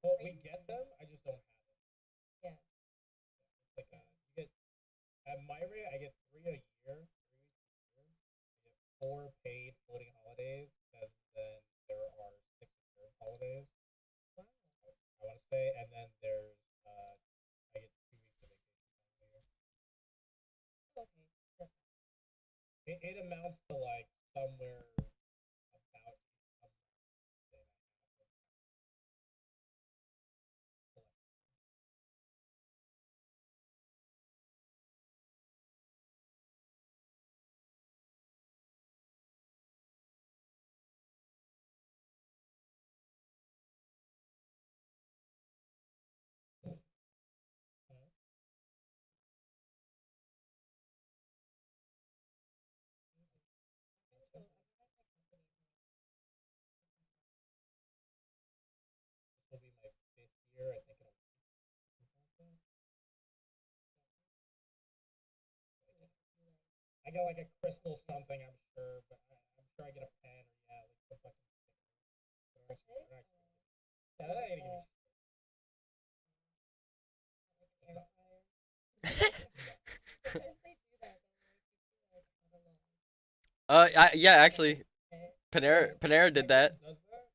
Well, we get them. I just don't have them. yeah. It's like you get at my rate, I get 3 a year, 3 weeks a year. I get 4 paid floating holidays, and then there are 6 observed holidays. Wow. I want to say, and then there's I get 2 weeks of vacation time a year. Okay. That's It amounts to like somewhere about a month and a half of collective. This will be my 5th year. I think it'll be something like that. I got like a crystal something, I'm sure, but I'm sure I get a pen or yeah, like some fucking sticker. Yeah, that ain't gonna give me shit. air fryer. No. Sometimes they do that. They'll like I don't know. Yeah, actually, Okay. Panera My did job that. does that.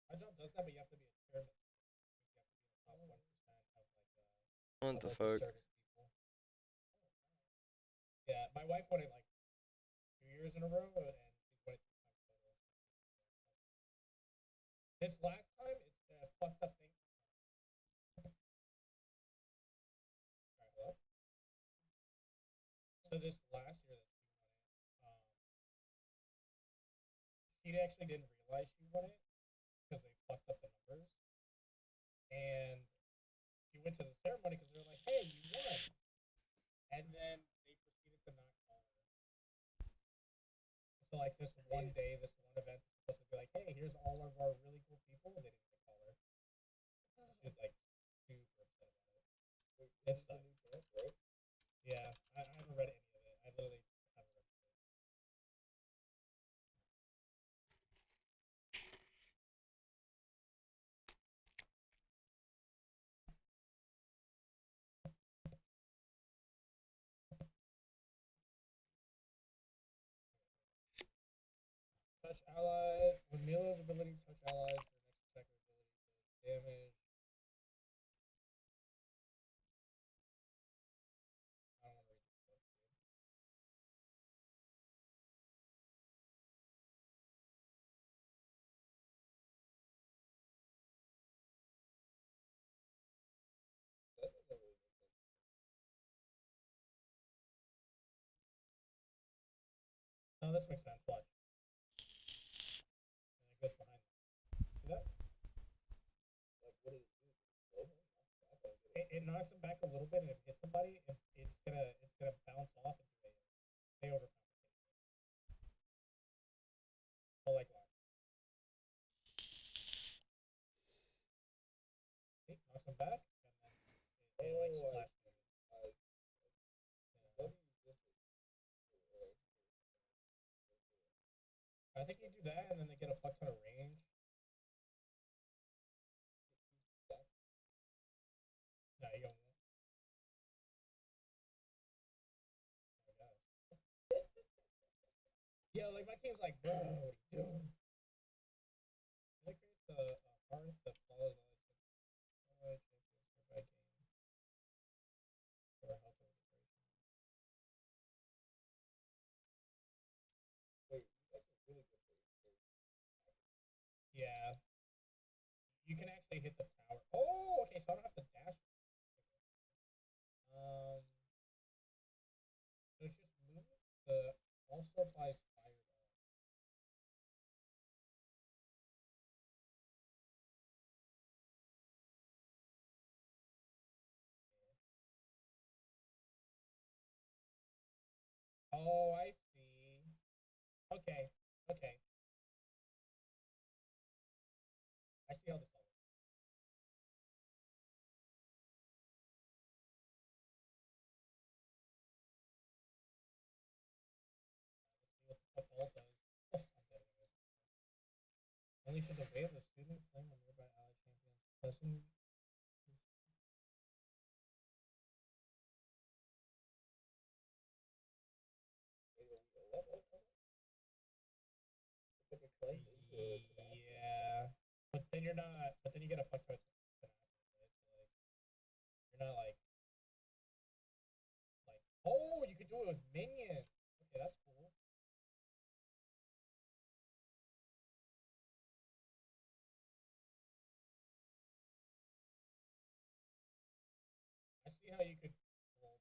My job does that, but you have to be a chairman. You have to be in the top 1% of like What of the local fuck? service people. Yeah, my wife won it like 2 years in a row, and she's won it 3 times total. This last time, it's fucked up thing. Alright, hello. So this last year that she won it, he actually didn't realize she won it because they fucked up the numbers. And he went to the ceremony because they were like, "Hey, you won!" And then they proceeded to not call her. So like this one day, this one event was supposed to be like, "Hey, here's all of our really cool people," and they didn't even call her. She was like super upset about it. It's the new book, right? Yeah, I haven't read any of it. I literally haven't read it. Touch allies. When Milo's ability to touch allies, their next attack ability does damage. I don't want to read this book, dude. That doesn't really make sense. No, this makes sense. Watch. And it goes behind them. See that? Like, what does it do? Slow him? It knocks him back a little bit, and if it hits somebody, it's gonna bounce off and do a they overcompensate. So like what? See, knocks him back, and then it like splash damage. I think you do that, and then they get a fuck ton of range. No, you don't. Oh my god. Yeah, like my team's like, bro, what are you doing? They create the hearth that follows allied champions for bad game for health and integration. Wait, that's really good for you. Yeah, you can actually hit the tower. Oh, okay, so I don't have to dash. Um, so it's just move the also applies fire dog. Oh, I see. Okay, okay. I see how this all works. Let's see what the fuck ult does. I'm dead anyways. Only should the wave of student flame on nearby ally champions. Doesn't yeah, but then you're not. But then you get a fuck ton of tenacity, right? So like, you're not like. Oh, you could do it with minions. Okay, that's cool. I see how you could. Well,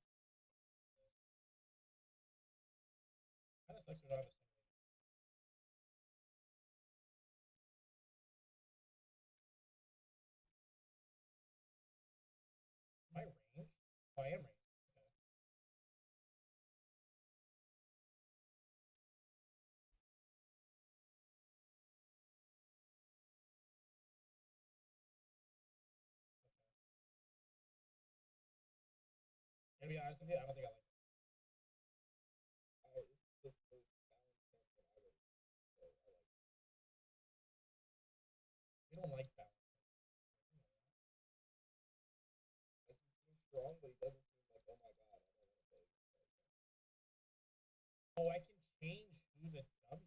kind of sucks we don't have a simulator. Am I range? Oh, I am range. Okay. To be honest with you, I don't think I like it. It's the first balance champion I would. So I like it. We don't like balance. You know that. Like he seems strong, but he doesn't seem like, oh my god, I don't want to play against that. Oh, I can change who the W.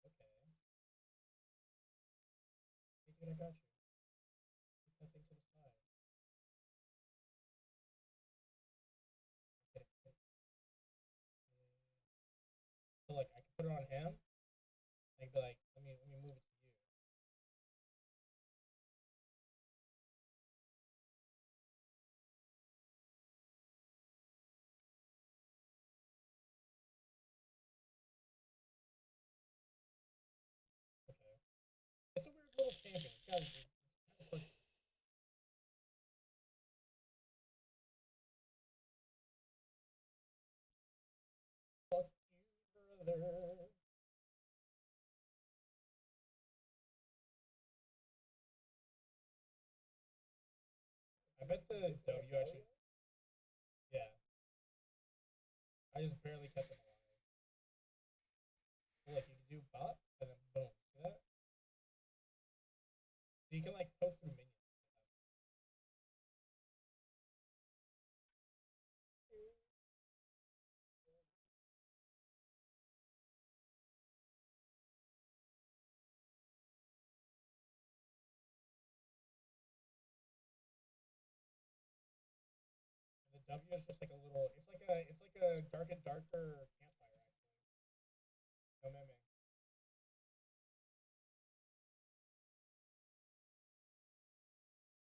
Okay. Hey, dude, I got you. Put that thing to the side. Hit it, hit it. So like I can put it on him and be like, let me move it to you. guy's kind of pussy. Fuck you, brother. I bet the W actually. Yeah. I just barely kept them alive. So, like, you can do bop, and then boom. See that? So you can, like, poke through minions. And the W is just like a little. It's like a dark and darker campfire, actually. No meme.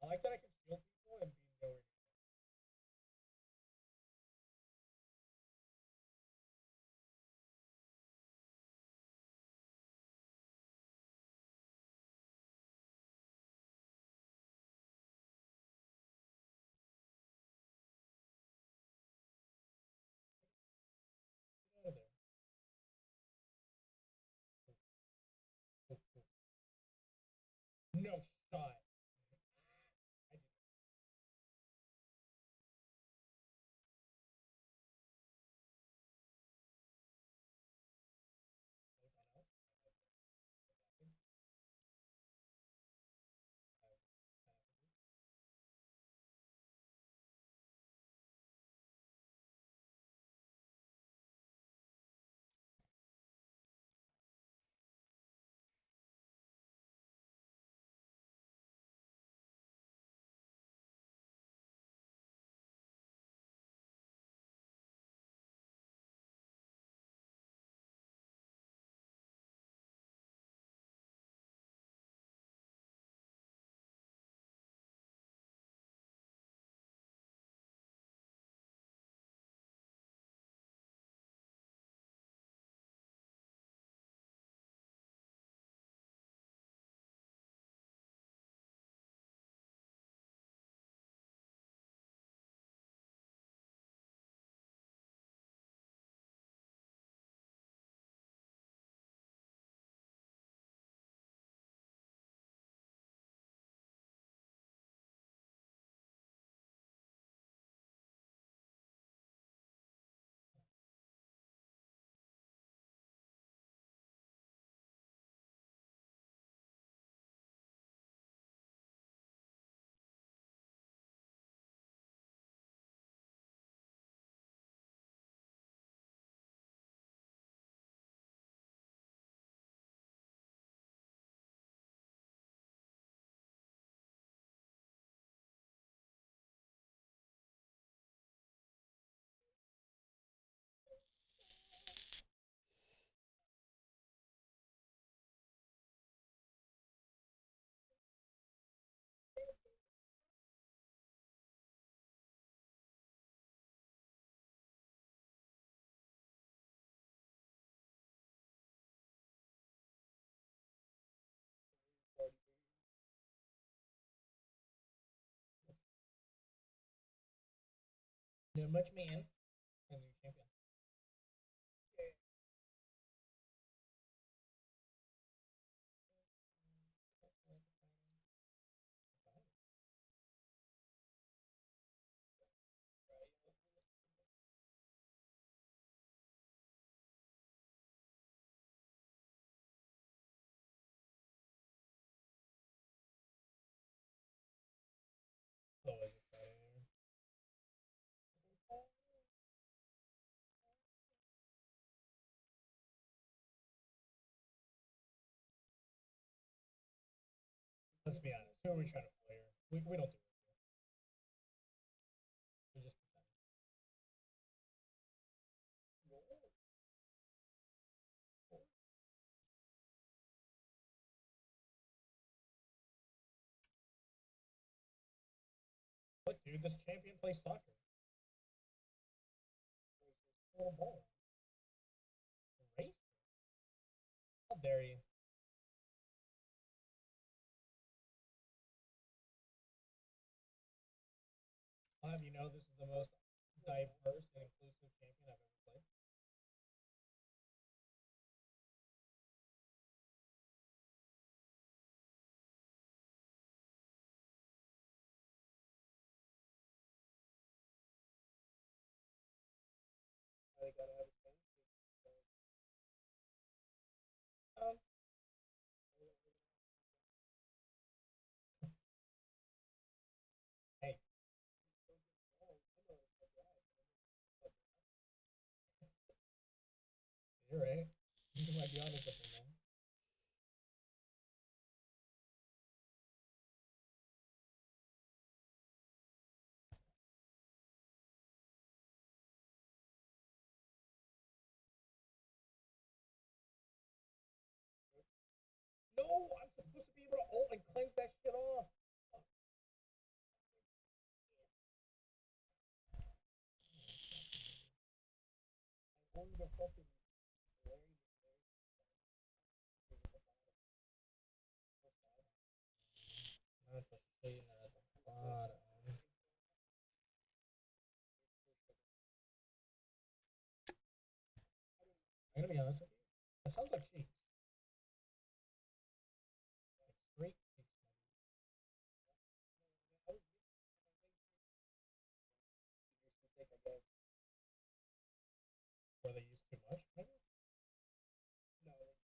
I like that I can shield people and be nowhere near. Get out of there. No shot. I did not know. No much man. And you champion. So is it Friday? Let's be honest. Who are we trying to play here? We don't do it. We just pretend. Look, dude, this champion plays soccer. Little ball. Race? How dare you? I'll have you know this is the most diverse and inclusive champion I've ever played. They gotta have a chance. Um, hey. You're right. You might be onto something, man. No, I'm supposed to be able to ult and cleanse that shit off. I'm on the fucking not the cleaner at the bottom. I'm gonna be honest with you. That sounds like cheats. Like straight cheats. Were they used too much, maybe? No, ice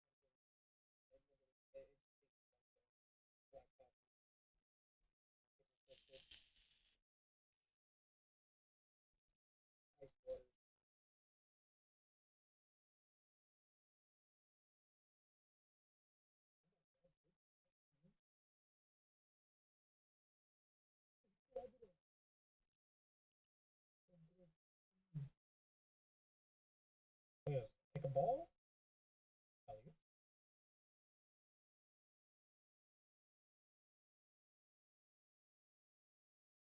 water. Look at this. Take a ball. Alley-oop.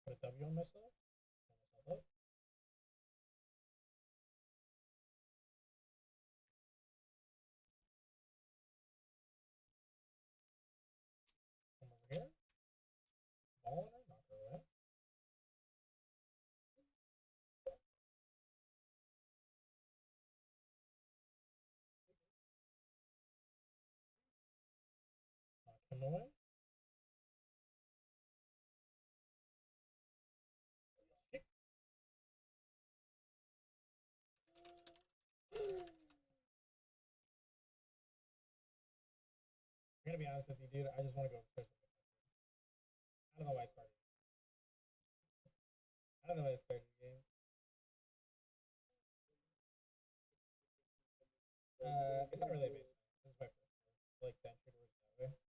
Put a W on myself. Pull myself up. Come over here. Ball in her. Knock her away. Knock him away. Kick. I'm gonna be honest with you, dude. I just want to go prison. I don't know why I started. I don't know why I started the game. It's not really a base. This is my first one. I like that shit works that way.